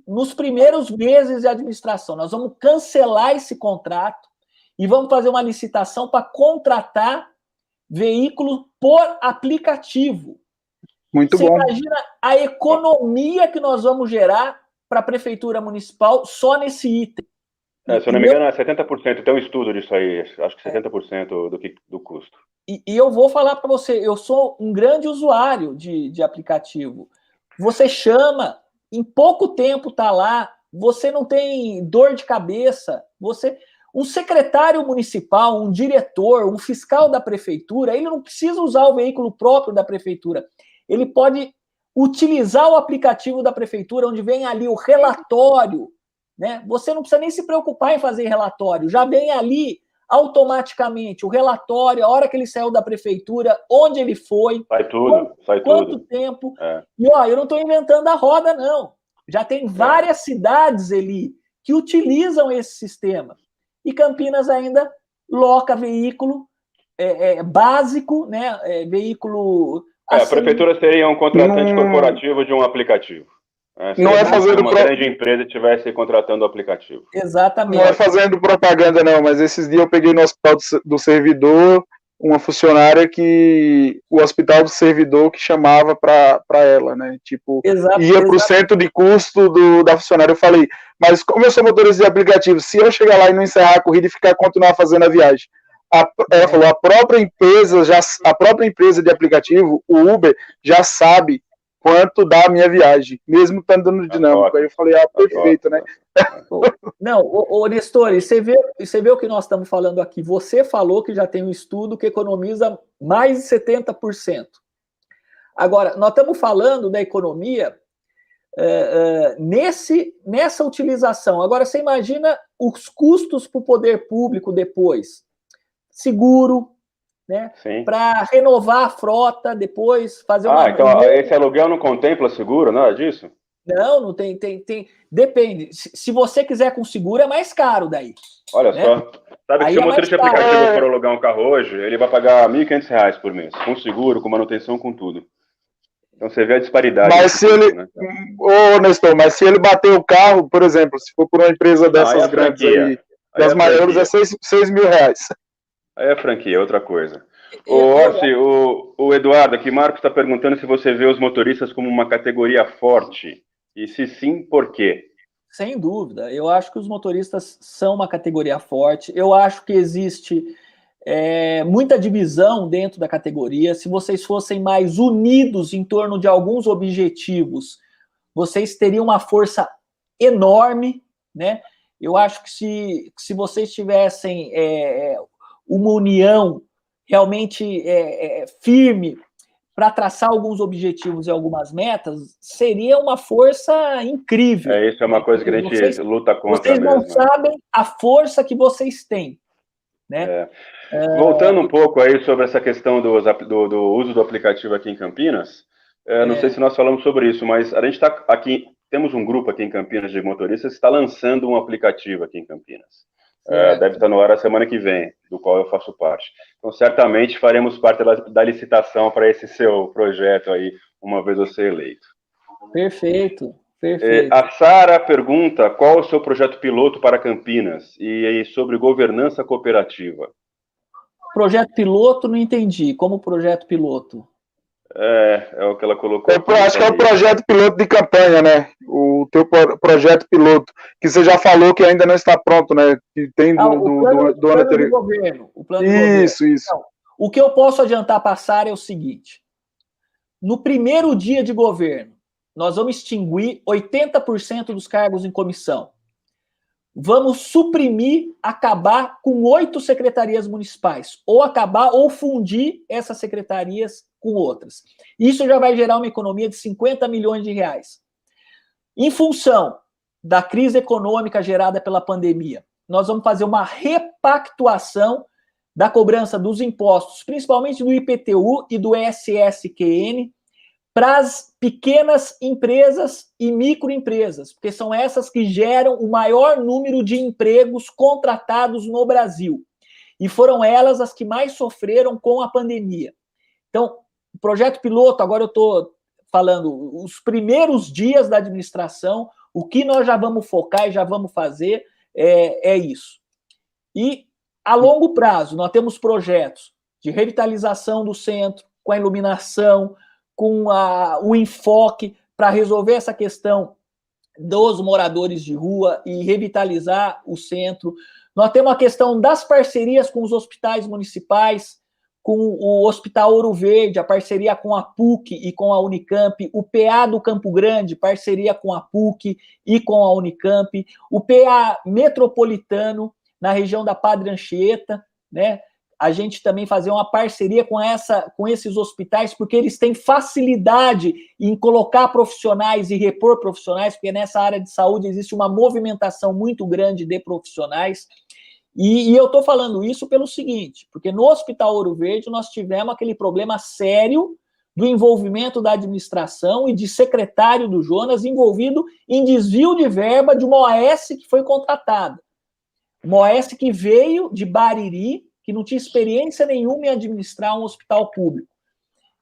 nos primeiros meses de administração? Nós vamos cancelar esse contrato e vamos fazer uma licitação para contratar veículo por aplicativo. Muito bom. Você imagina a economia que nós vamos gerar para a prefeitura municipal só nesse item. Se eu não me engano, é 70%. Tem um estudo disso aí, acho que 70% do custo. E eu vou falar para você, eu sou um grande usuário de aplicativo. Você chama, em pouco tempo está lá, você não tem dor de cabeça, um secretário municipal, um diretor, um fiscal da prefeitura, ele não precisa usar o veículo próprio da prefeitura. Ele pode utilizar o aplicativo da prefeitura, onde vem ali o relatório, né? Você não precisa nem se preocupar em fazer relatório, já vem ali automaticamente o relatório, a hora que ele saiu da prefeitura, onde ele foi, quanto tempo. E eu não estou inventando a roda, não. Já tem várias cidades ali que utilizam esse sistema. E Campinas ainda loca veículo básico, né? Veículo. A prefeitura seria um contratante corporativo de um aplicativo. Não é fazendo uma grande empresa estivesse contratando o aplicativo. Exatamente. Não é fazendo propaganda, não, mas esses dias eu peguei no hospital do servidor uma funcionária que o hospital do servidor que chamava para ela, né? Tipo, ia para o centro de custo da funcionária. Eu falei, mas como eu sou motorista de aplicativo, se eu chegar lá e não encerrar a corrida e continuar fazendo a viagem, ela falou, a própria empresa de aplicativo, o Uber, já sabe quanto da minha viagem, mesmo estando no dinâmico. Aí eu falei, perfeito, né? Não, Nestor, e você vê o que nós estamos falando aqui. Você falou que já tem um estudo que economiza mais de 70%. Agora, nós estamos falando da economia nessa utilização. Agora, você imagina os custos para o poder público depois. Seguro, né? Para renovar a frota depois, fazer uma... então esse aluguel não contempla seguro, nada disso? Não tem. Depende. Se você quiser com seguro, é mais caro daí. Olha só. Sabe que se o motorista de aplicativo for alugar um carro hoje, ele vai pagar R$ 1.500 por mês, com seguro, com manutenção, com tudo. Então você vê a disparidade. Mas se ele... Né? Ô, Nestor, mas se ele bater o carro, por exemplo, se for por uma empresa dessas grandes aí, das maiores, é 6 mil reais. Aí é franquia, outra coisa. Orsi, o Eduardo aqui, Marcos está perguntando se você vê os motoristas como uma categoria forte. E se sim, por quê? Sem dúvida. Eu acho que os motoristas são uma categoria forte. Eu acho que existe muita divisão dentro da categoria. Se vocês fossem mais unidos em torno de alguns objetivos, vocês teriam uma força enorme, né? Eu acho que se vocês tivessem uma união realmente firme para traçar alguns objetivos e algumas metas, seria uma força incrível. Isso é uma coisa que a gente luta contra. Vocês não sabem a força que vocês têm. Né? Voltando um pouco aí sobre essa questão do uso do aplicativo aqui em Campinas, não sei se nós falamos sobre isso, mas a gente está aqui, temos um grupo aqui em Campinas de motoristas que está lançando um aplicativo aqui em Campinas. Deve estar no ar a semana que vem, do qual eu faço parte. Então, certamente faremos parte da licitação para esse seu projeto aí, uma vez você eleito. Perfeito. A Sara pergunta qual o seu projeto piloto para Campinas e sobre governança cooperativa. Projeto piloto, não entendi. Como projeto piloto? É o que ela colocou. Eu acho que é o projeto piloto de campanha, né? O teu projeto piloto, que você já falou que ainda não está pronto, né? Que tem do ano anterior. O plano de governo. Isso. Então, o que eu posso adiantar para a Sara é o seguinte. No primeiro dia de governo, nós vamos extinguir 80% dos cargos em comissão. Vamos suprimir, acabar com 8 secretarias municipais. Ou acabar ou fundir essas secretarias com outras. Isso já vai gerar uma economia de 50 milhões de reais. Em função da crise econômica gerada pela pandemia, nós vamos fazer uma repactuação da cobrança dos impostos, principalmente do IPTU e do SSQN, para as pequenas empresas e microempresas, porque são essas que geram o maior número de empregos contratados no Brasil. E foram elas as que mais sofreram com a pandemia. Então, o projeto piloto, agora eu estou falando os primeiros dias da administração, o que nós já vamos focar e já vamos fazer é isso. E, a longo prazo, nós temos projetos de revitalização do centro, com a iluminação, com o enfoque para resolver essa questão dos moradores de rua e revitalizar o centro. Nós temos a questão das parcerias com os hospitais municipais, com o Hospital Ouro Verde, a parceria com a PUC e com a Unicamp, o PA do Campo Grande, parceria com a PUC e com a Unicamp, o PA metropolitano na região da Padre Anchieta, né? A gente também fazer uma parceria com esses hospitais, porque eles têm facilidade em colocar profissionais e repor profissionais, porque nessa área de saúde existe uma movimentação muito grande de profissionais. E eu estou falando isso pelo seguinte, porque no Hospital Ouro Verde nós tivemos aquele problema sério do envolvimento da administração e de secretário do Jonas envolvido em desvio de verba de uma OAS que foi contratada. Uma OAS que veio de Bariri, que não tinha experiência nenhuma em administrar um hospital público.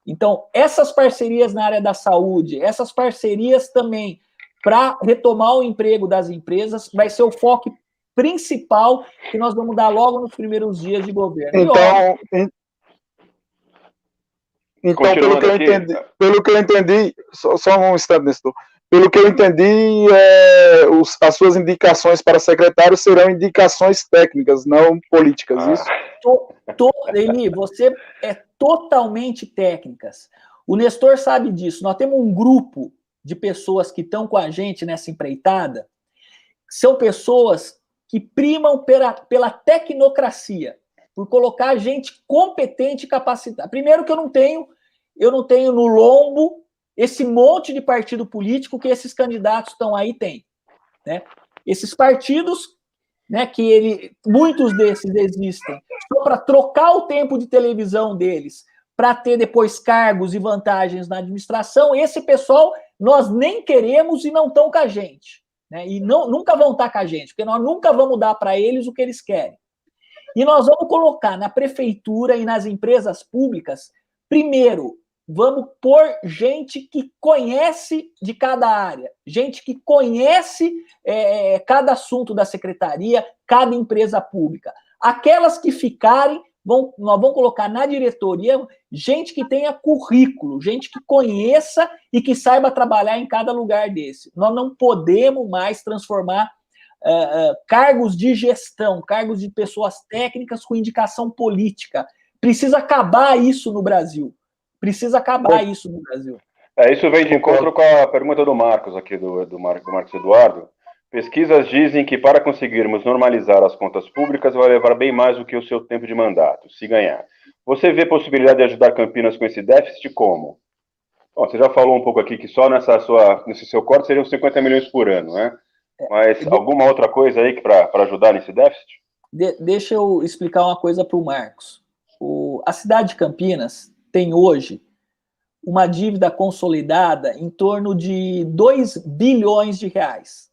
Então, essas parcerias na área da saúde, essas parcerias também para retomar o emprego das empresas, vai ser o foco principal que nós vamos dar logo nos primeiros dias de governo. Então pelo que eu entendi, só um instante, Nestor. Pelo que eu entendi, as suas indicações para secretário serão indicações técnicas, não políticas, isso? Eli, você é totalmente técnicas. O Nestor sabe disso. Nós temos um grupo de pessoas que estão com a gente nessa empreitada, são pessoas que primam pela tecnocracia, por colocar gente competente e capacitada. Primeiro que eu não tenho no lombo esse monte de partido político que esses candidatos estão aí têm, né? Esses partidos, né, muitos desses existem só para trocar o tempo de televisão deles, para ter depois cargos e vantagens na administração. Esse pessoal nós nem queremos e não estão com a gente, né? E nunca vão estar com a gente, porque nós nunca vamos dar para eles o que eles querem. E nós vamos colocar na prefeitura e nas empresas públicas, primeiro, vamos pôr gente que conhece de cada área, gente que conhece cada assunto da secretaria, cada empresa pública. Aquelas que ficarem, nós vamos colocar na diretoria gente que tenha currículo, gente que conheça e que saiba trabalhar em cada lugar desse. Nós não podemos mais transformar cargos de gestão, cargos de pessoas técnicas com indicação política. Precisa acabar isso no Brasil. Precisa acabar isso no Brasil. Isso vem de encontro com a pergunta do Marcos aqui, do Marcos Eduardo. Pesquisas dizem que para conseguirmos normalizar as contas públicas vai levar bem mais do que o seu tempo de mandato, se ganhar. Você vê possibilidade de ajudar Campinas com esse déficit como? Bom, você já falou um pouco aqui que só nesse seu corte seriam 50 milhões por ano, né? Mas alguma outra coisa aí para ajudar nesse déficit? Deixa eu explicar uma coisa para o Marcos. A cidade de Campinas tem hoje uma dívida consolidada em torno de 2 bilhões de reais.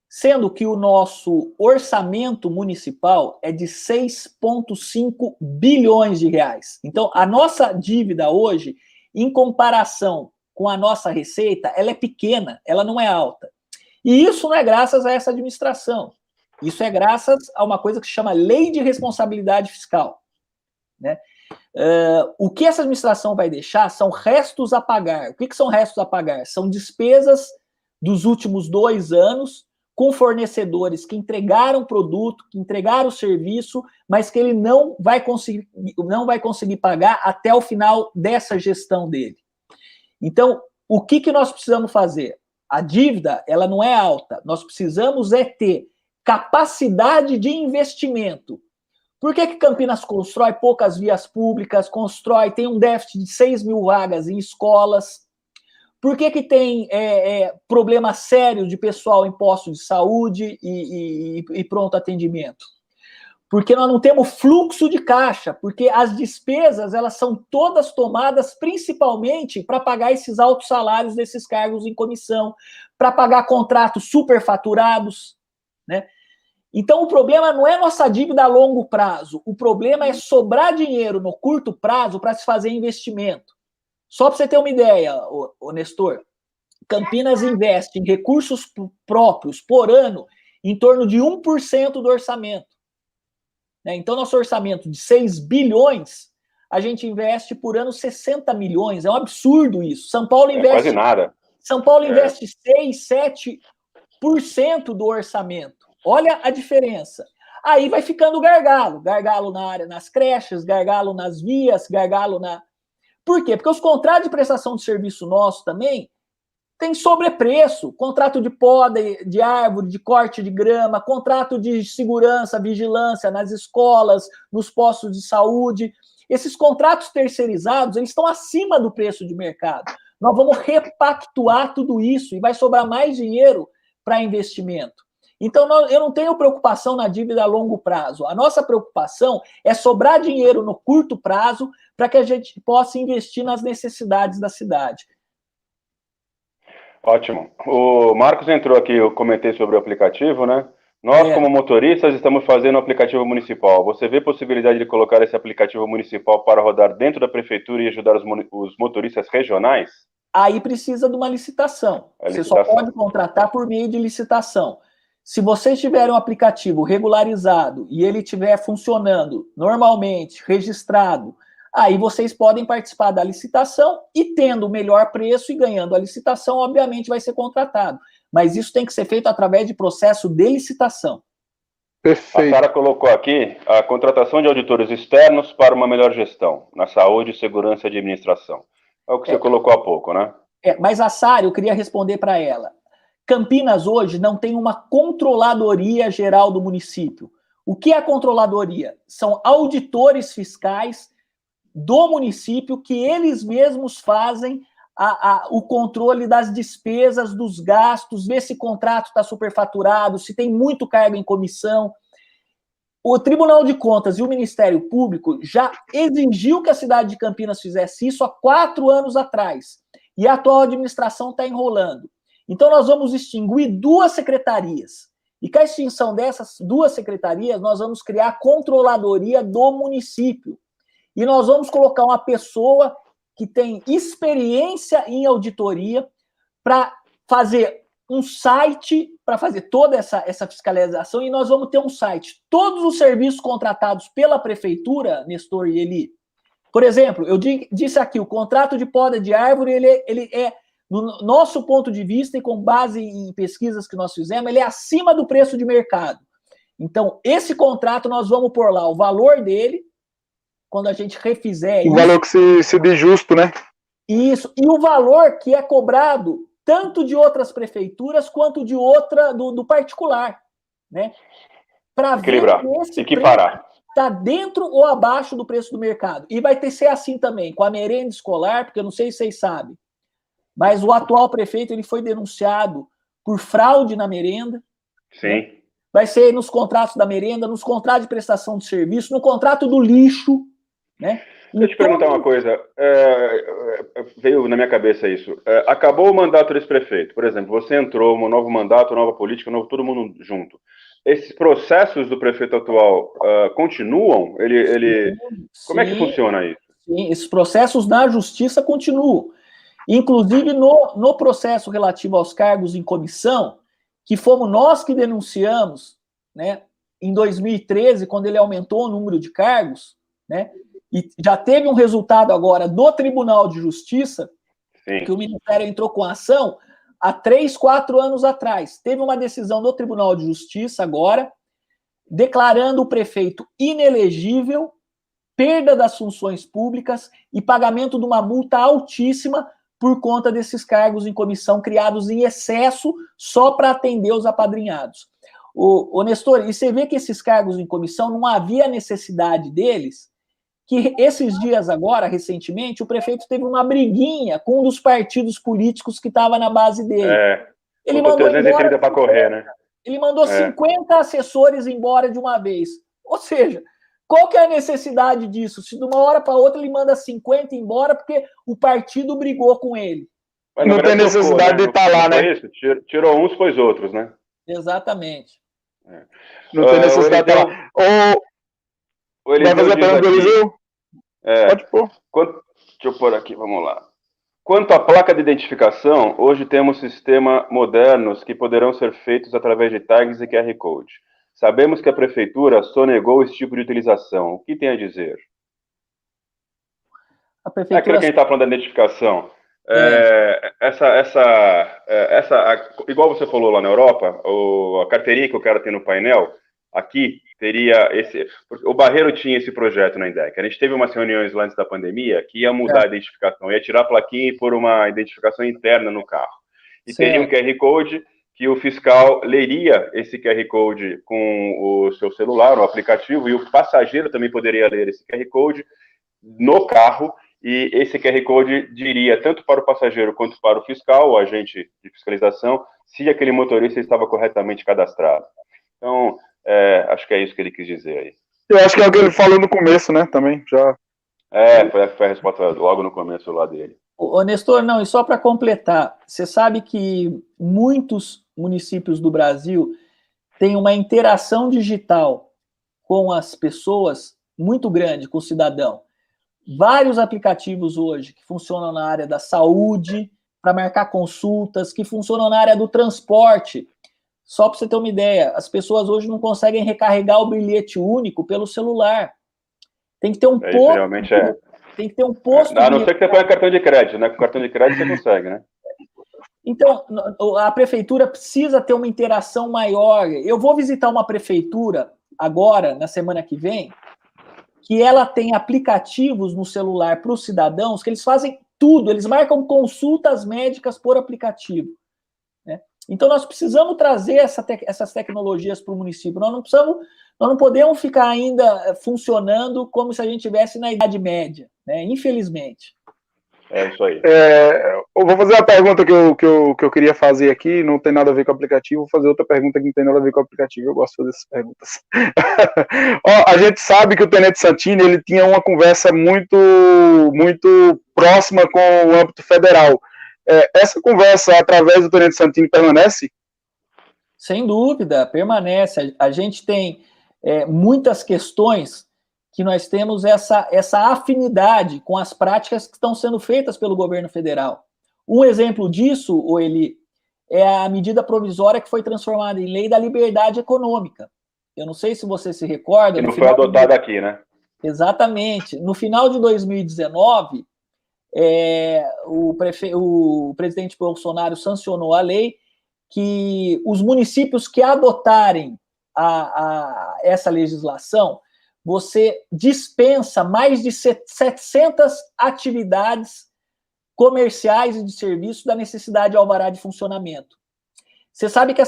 Sendo que o nosso orçamento municipal é de 6,5 bilhões de reais. Então, a nossa dívida hoje, em comparação com a nossa receita, ela é pequena, ela não é alta. E isso não é graças a essa administração. Isso é graças a uma coisa que se chama Lei de Responsabilidade Fiscal, né? O que essa administração vai deixar são restos a pagar. O que são restos a pagar? São despesas dos últimos 2 anos com fornecedores que entregaram produto, que entregaram serviço, mas que ele não vai conseguir pagar até o final dessa gestão dele. Então, o que nós precisamos fazer? A dívida, ela não é alta. Nós precisamos ter capacidade de investimento. Por que Campinas constrói poucas vias públicas, tem um déficit de 6 mil vagas em escolas? Por que tem problemas sérios de pessoal em postos de saúde e pronto atendimento? Porque nós não temos fluxo de caixa, porque as despesas elas são todas tomadas principalmente para pagar esses altos salários desses cargos em comissão, para pagar contratos superfaturados, né? Então, o problema não é nossa dívida a longo prazo, o problema é sobrar dinheiro no curto prazo para se fazer investimento. Só para você ter uma ideia, Nestor, Campinas investe em recursos próprios por ano em torno de 1% do orçamento. Então, nosso orçamento de 6 bilhões, a gente investe por ano 60 milhões. É um absurdo isso. São Paulo investe... quase nada. São Paulo investe 6, 7% do orçamento. Olha a diferença. Aí vai ficando gargalo. Gargalo na área, nas creches, gargalo nas vias, gargalo na... Por quê? Porque os contratos de prestação de serviço nosso também tem sobrepreço. Contrato de poda de árvore, de corte de grama, contrato de segurança, vigilância nas escolas, nos postos de saúde. Esses contratos terceirizados, eles estão acima do preço de mercado. Nós vamos repactuar tudo isso e vai sobrar mais dinheiro para investimento. Então, eu não tenho preocupação na dívida a longo prazo. A nossa preocupação é sobrar dinheiro no curto prazo para que a gente possa investir nas necessidades da cidade. Ótimo. O Marcos entrou aqui, eu comentei sobre o aplicativo, né? Nós, como motoristas, estamos fazendo o aplicativo municipal. Você vê possibilidade de colocar esse aplicativo municipal para rodar dentro da prefeitura e ajudar os motoristas regionais? Aí precisa de uma licitação. Você só pode contratar por meio de licitação. Se vocês tiverem um aplicativo regularizado e ele estiver funcionando normalmente, registrado, aí vocês podem participar da licitação e tendo o melhor preço e ganhando a licitação, obviamente vai ser contratado. Mas isso tem que ser feito através de processo de licitação. Perfeito. A Sara colocou aqui a contratação de auditores externos para uma melhor gestão na saúde, segurança e administração. É o que você colocou há pouco, né? Mas a Sara, eu queria responder para ela. Campinas hoje não tem uma controladoria geral do município. O que é a controladoria? São auditores fiscais do município que eles mesmos fazem o controle das despesas, dos gastos, ver se o contrato está superfaturado, se tem muito cargo em comissão. O Tribunal de Contas e o Ministério Público já exigiu que a cidade de Campinas fizesse isso há 4 anos atrás. E a atual administração está enrolando. Então, nós vamos extinguir 2 secretarias. E com a extinção dessas 2 secretarias, nós vamos criar a controladoria do município. E nós vamos colocar uma pessoa que tem experiência em auditoria para fazer um site, para fazer toda essa fiscalização, e nós vamos ter um site. Todos os serviços contratados pela prefeitura, Nestor e Eli, por exemplo, eu disse aqui, o contrato de poda de árvore, ele é, no nosso ponto de vista, e com base em pesquisas que nós fizemos, ele é acima do preço de mercado. Então, esse contrato, nós vamos pôr lá o valor dele, quando a gente refizer o valor que se dê justo, né? Isso, e o valor que é cobrado tanto de outras prefeituras quanto de outra do particular, né? Para ver se esse preço está dentro ou abaixo do preço do mercado. E vai ter que ser assim também, com a merenda escolar, porque eu não sei se vocês sabem, mas o atual prefeito ele foi denunciado por fraude na merenda. Sim. Né? Vai ser nos contratos da merenda, nos contratos de prestação de serviço, no contrato do lixo, né? Deixa eu te perguntar uma coisa, veio na minha cabeça isso. Acabou o mandato desse prefeito, por exemplo, você entrou, um novo mandato, nova política, todo mundo junto. Esses processos do prefeito atual continuam? Como é que funciona isso? Sim, esses processos na justiça continuam. Inclusive no processo relativo aos cargos em comissão, que fomos nós que denunciamos, né, em 2013, quando ele aumentou o número de cargos, né? E já teve um resultado agora do Tribunal de Justiça, Sim. que o Ministério entrou com ação há 3, 4 anos atrás. Teve uma decisão do Tribunal de Justiça agora, declarando o prefeito inelegível, perda das funções públicas e pagamento de uma multa altíssima por conta desses cargos em comissão criados em excesso só para atender os apadrinhados. Ô Nestor, e você vê que esses cargos em comissão não havia necessidade deles, que esses dias agora, recentemente, o prefeito teve uma briguinha com um dos partidos políticos que estava na base dele. Ele mandou 330 para correr, né? Ele mandou 50 assessores embora de uma vez. Ou seja, qual que é a necessidade disso? Se de uma hora para outra ele manda 50 embora porque o partido brigou com ele. Mas não tem necessidade de estar lá, né? Isso, tirou uns, pôs outros, né? Exatamente. Não tem necessidade de estar lá. Vai fazer a pergunta do Eliseu? Pode pôr. Deixa eu pôr aqui, vamos lá. Quanto à placa de identificação, hoje temos sistemas modernos que poderão ser feitos através de tags e QR Code. Sabemos que a Prefeitura sonegou esse tipo de utilização. O que tem a dizer? A Prefeitura... Aquilo que a gente está falando da identificação. Igual você falou lá na Europa, a carteirinha que o cara tem no painel, aqui teria esse... O Barreiro tinha esse projeto na INDEC. A gente teve umas reuniões lá antes da pandemia que ia mudar a identificação, ia tirar a plaquinha e pôr uma identificação interna no carro. E teria um QR Code que o fiscal leria esse QR Code com o seu celular, o aplicativo, e o passageiro também poderia ler esse QR Code no carro, e esse QR Code diria tanto para o passageiro quanto para o fiscal, o agente de fiscalização, se aquele motorista estava corretamente cadastrado. Então, acho que é isso que ele quis dizer aí. Eu acho que é o que ele falou no começo, né, também, já. Foi a resposta logo no começo lá dele. Ô Nestor, não, e só para completar, você sabe que muitos municípios do Brasil têm uma interação digital com as pessoas muito grande, com o cidadão. Vários aplicativos hoje que funcionam na área da saúde, para marcar consultas, que funcionam na área do transporte. Só para você ter uma ideia, as pessoas hoje não conseguem recarregar o bilhete único pelo celular. Tem que ter um posto. Realmente Tem que ter um posto. A não ser que você ponha cartão de crédito, né? Com cartão de crédito você consegue, né? Então, a prefeitura precisa ter uma interação maior. Eu vou visitar uma prefeitura agora, na semana que vem, que ela tem aplicativos no celular para os cidadãos, que eles fazem tudo, eles marcam consultas médicas por aplicativo, né? Então, nós precisamos trazer essas tecnologias para o município. Nós não podemos ficar ainda funcionando como se a gente estivesse na Idade Média, né? Infelizmente. É isso aí. Eu vou fazer uma pergunta que eu queria fazer aqui, não tem nada a ver com o aplicativo, vou fazer outra pergunta que não tem nada a ver com o aplicativo, eu gosto de fazer essas perguntas. Ó, a gente sabe que o Tenente Santini, ele tinha uma conversa muito próxima com o âmbito federal. Essa conversa, através do Tenente Santini, permanece? Sem dúvida, permanece. A gente tem muitas questões que nós temos essa afinidade com as práticas que estão sendo feitas pelo governo federal. Um exemplo disso, Eli, é a medida provisória que foi transformada em lei da liberdade econômica. Eu não sei se você se recorda... Que não foi adotada aqui, né? Exatamente. No final de 2019, o presidente Bolsonaro sancionou a lei que os municípios que adotarem essa legislação, você dispensa mais de 700 atividades comerciais e de serviço da necessidade de alvará de funcionamento. Você sabe que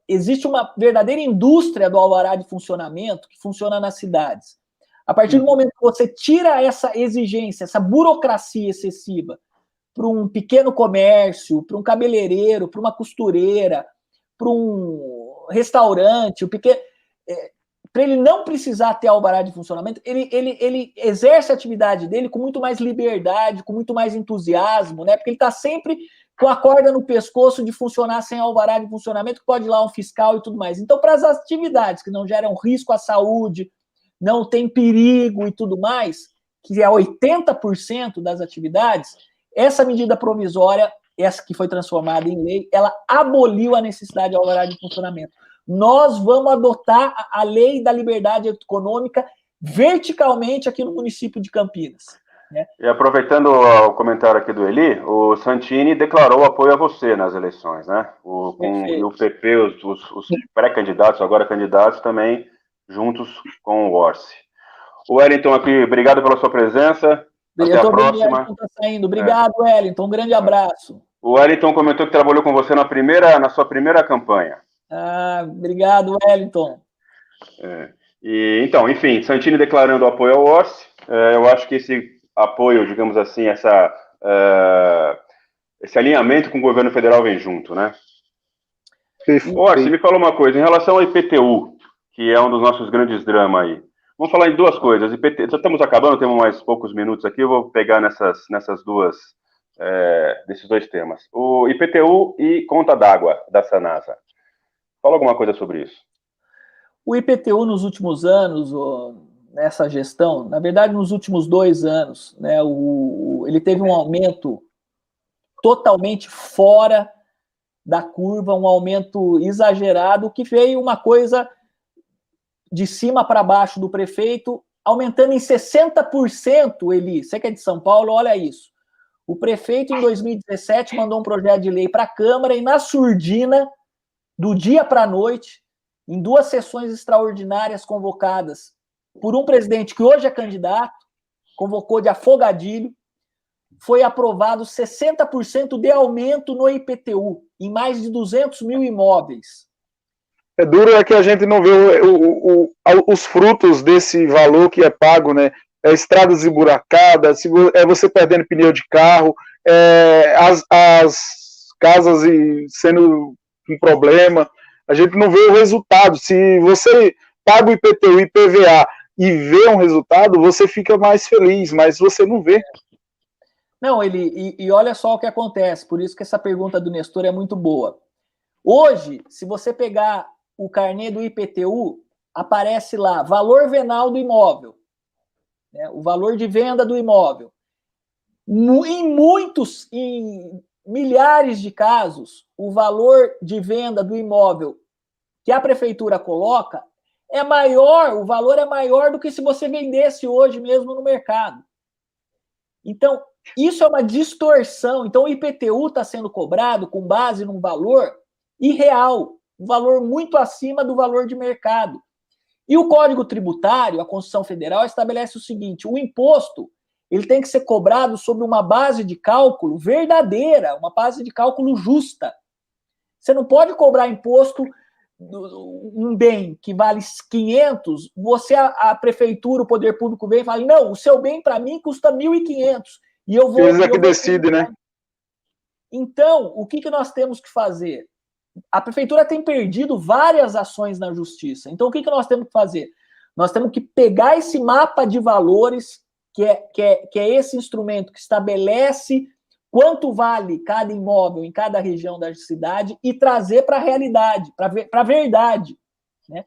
existe uma verdadeira indústria do alvará de funcionamento que funciona nas cidades. A partir do momento que você tira essa exigência, essa burocracia excessiva para um pequeno comércio, para um cabeleireiro, para uma costureira, para um restaurante, para ele não precisar ter alvará de funcionamento, ele exerce a atividade dele com muito mais liberdade, com muito mais entusiasmo, né? Porque ele está sempre com a corda no pescoço de funcionar sem alvará de funcionamento, que pode ir lá um fiscal e tudo mais. Então, para as atividades que não geram risco à saúde, não tem perigo e tudo mais, que é 80% das atividades, essa medida provisória, essa que foi transformada em lei, ela aboliu a necessidade de alvará de funcionamento. Nós vamos adotar a lei da liberdade econômica verticalmente aqui no município de Campinas, né? E aproveitando o comentário aqui do Eli, o Santini declarou apoio a você nas eleições, né? E o PP, os pré-candidatos, agora candidatos, também juntos com o Orsi. O Wellington aqui, obrigado pela sua presença. Até a próxima. Tá saindo. Obrigado, Wellington. Um grande abraço. O Wellington comentou que trabalhou com você na sua primeira campanha. Obrigado, Wellington. Então, enfim, Santini declarando apoio ao Orsi. Eu acho que esse apoio, digamos assim, esse alinhamento com o governo federal vem junto, né? Orsi, me fala uma coisa, em relação ao IPTU, que é um dos nossos grandes dramas aí. Vamos falar em duas coisas. Já estamos acabando, temos mais poucos minutos aqui, eu vou pegar desses dois temas. O IPTU e conta d'água da Sanasa. Fala alguma coisa sobre isso. O IPTU nos últimos anos, nessa gestão, na verdade nos últimos 2 anos, né, ele teve um aumento totalmente fora da curva, um aumento exagerado, que veio uma coisa de cima para baixo do prefeito, aumentando em 60%, Eli, você que é de São Paulo, olha isso. O prefeito, em 2017, mandou um projeto de lei para a Câmara e, na surdina, do dia para a noite, em 2 sessões extraordinárias convocadas por um presidente que hoje é candidato, convocou de afogadilho, foi aprovado 60% de aumento no IPTU, em mais de 200 mil imóveis. É duro que a gente não vê os frutos desse valor que é pago, né? Estradas emburacadas, você perdendo pneu de carro, as casas sendo um problema. A gente não vê o resultado. Se você paga o IPTU e IPVA e vê um resultado, você fica mais feliz, mas você não vê. Não, e olha só o que acontece, por isso que essa pergunta do Nestor é muito boa. Hoje, se você pegar o carnê do IPTU, aparece lá, valor venal do imóvel, né, o valor de venda do imóvel. Em milhares de casos, o valor de venda do imóvel que a prefeitura coloca o valor é maior do que se você vendesse hoje mesmo no mercado. Então, isso é uma distorção. Então, o IPTU está sendo cobrado com base num valor irreal, um valor muito acima do valor de mercado. E o Código Tributário, a Constituição Federal, estabelece o seguinte: o imposto ele tem que ser cobrado sobre uma base de cálculo verdadeira, uma base de cálculo justa. Você não pode cobrar imposto um bem que vale 500, a prefeitura, o poder público vem e fala, não, o seu bem para mim custa 1.500 e eu vou... Eles é que decidem, né? Então, o que nós temos que fazer? A prefeitura tem perdido várias ações na justiça. Então, o que nós temos que fazer? Nós temos que pegar esse mapa de valores, que é esse instrumento que estabelece quanto vale cada imóvel em cada região da cidade e trazer para a realidade, para a verdade, né?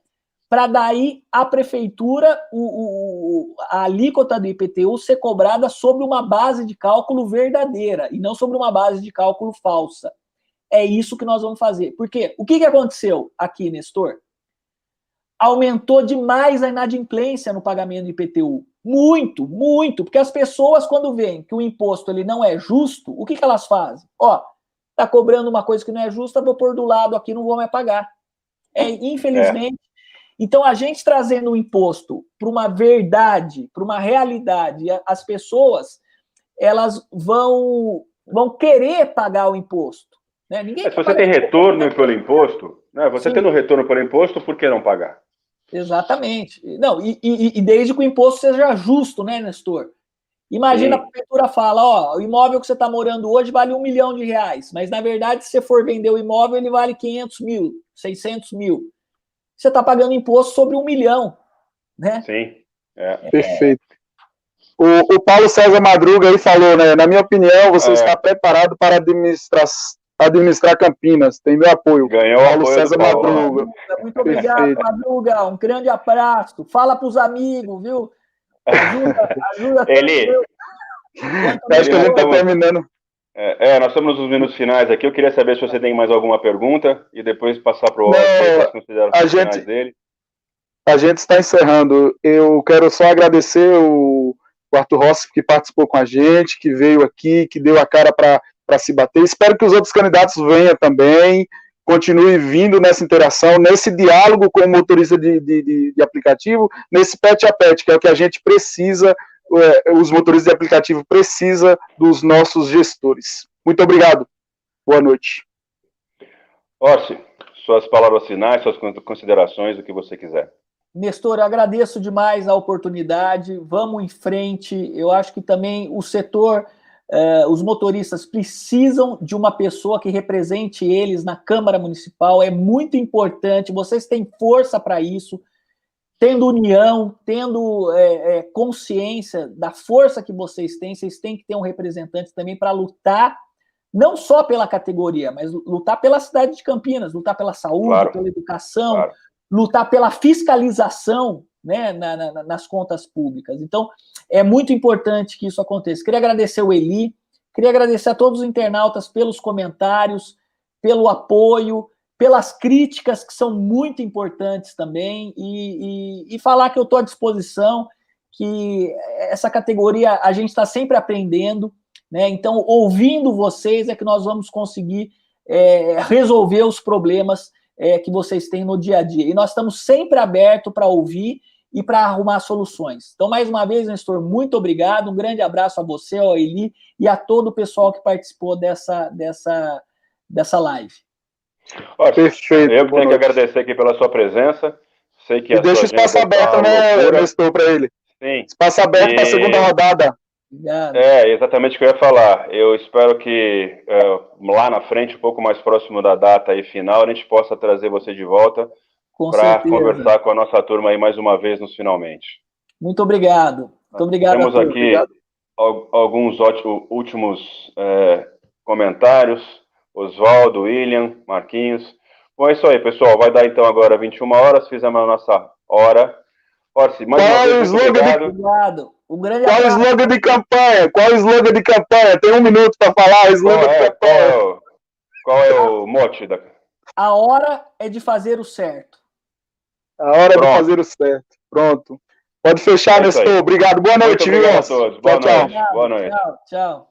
Para daí a prefeitura, a alíquota do IPTU ser cobrada sobre uma base de cálculo verdadeira e não sobre uma base de cálculo falsa. É isso que nós vamos fazer. Porque o que aconteceu aqui, Nestor? Aumentou demais a inadimplência no pagamento do IPTU. Muito, muito. Porque as pessoas, quando veem que o imposto ele não é justo, o que elas fazem? Ó, tá cobrando uma coisa que não é justa, vou pôr do lado aqui, não vou mais pagar. Infelizmente. Então, a gente trazendo o imposto para uma verdade, para uma realidade, as pessoas, elas vão querer pagar o imposto. Né? Se você tem retorno pelo imposto, né? Você tendo retorno pelo imposto, por que não pagar? Exatamente. Não, e desde que o imposto seja justo, né, Nestor? Imagina a prefeitura fala, ó, o imóvel que você está morando hoje vale R$1 milhão, mas na verdade, se você for vender o imóvel, ele vale 500 mil, 600 mil. Você está pagando imposto sobre 1 milhão, né? Sim. Perfeito. O Paulo César Madruga aí falou, né? Na minha opinião, você está preparado para administrar Campinas. Tem meu apoio. Ganhou Paulo apoio César Madruga. Muito obrigado, perfeito. Madruga. Um grande abraço. Fala para os amigos, viu? Ajuda Eli. Acho que a gente está terminando. Nós estamos nos minutos finais aqui. Eu queria saber se você tem mais alguma pergunta e depois passar para as considerações finais dele. A gente está encerrando. Eu quero só agradecer o Arthur Rossi, que participou com a gente, que veio aqui, que deu a cara para se bater. Espero que os outros candidatos venham também, continue vindo nessa interação, nesse diálogo com o motorista de aplicativo, nesse pet a pet, que é o que a gente precisa, os motoristas de aplicativo precisam dos nossos gestores. Muito obrigado. Boa noite. Orsi, suas palavras finais, suas considerações, o que você quiser. Nestor, eu agradeço demais a oportunidade, vamos em frente. Eu acho que também o setor, os motoristas precisam de uma pessoa que represente eles na Câmara Municipal, é muito importante, vocês têm força para isso, tendo união, tendo consciência da força que vocês têm que ter um representante também para lutar, não só pela categoria, mas lutar pela cidade de Campinas, lutar pela saúde, claro, pela educação, claro, lutar pela fiscalização, né, nas contas públicas. Então, é muito importante que isso aconteça. Queria agradecer o Eli, queria agradecer a todos os internautas pelos comentários, pelo apoio, pelas críticas, que são muito importantes também, e falar que eu estou à disposição, que essa categoria a gente está sempre aprendendo, né? Então, ouvindo vocês é que nós vamos conseguir resolver os problemas que vocês têm no dia a dia. E nós estamos sempre abertos para ouvir e para arrumar soluções. Então, mais uma vez, Nestor, muito obrigado, um grande abraço a você, ao Eli, e a todo o pessoal que participou dessa live. Perfeito. Eu tenho que agradecer aqui pela sua presença. Sei que deixa o espaço aberto, né, Nestor, para ele. Sim. Espaço aberto para a segunda rodada. Obrigado. Exatamente o que eu ia falar. Eu espero que lá na frente, um pouco mais próximo da data aí final, a gente possa trazer você de volta para conversar com a nossa turma aí mais uma vez nos finalmente. Muito obrigado. Muito obrigado. Temos aqui alguns últimos comentários. Oswaldo, William, Marquinhos. Bom, é isso aí, pessoal. Vai dar então agora 21 horas. Fizemos a nossa hora. Orsi, mais uma vez, obrigado. Um grande Qual o slogan de campanha? Qual o slogan de campanha? Tem 1 minuto para falar. Qual é o mote da... A hora é de fazer o certo. A hora de fazer o certo. Pronto. Pode fechar, Nestor. Obrigado. Boa noite, viu? Obrigado a todos. Boa noite. Tchau, tchau.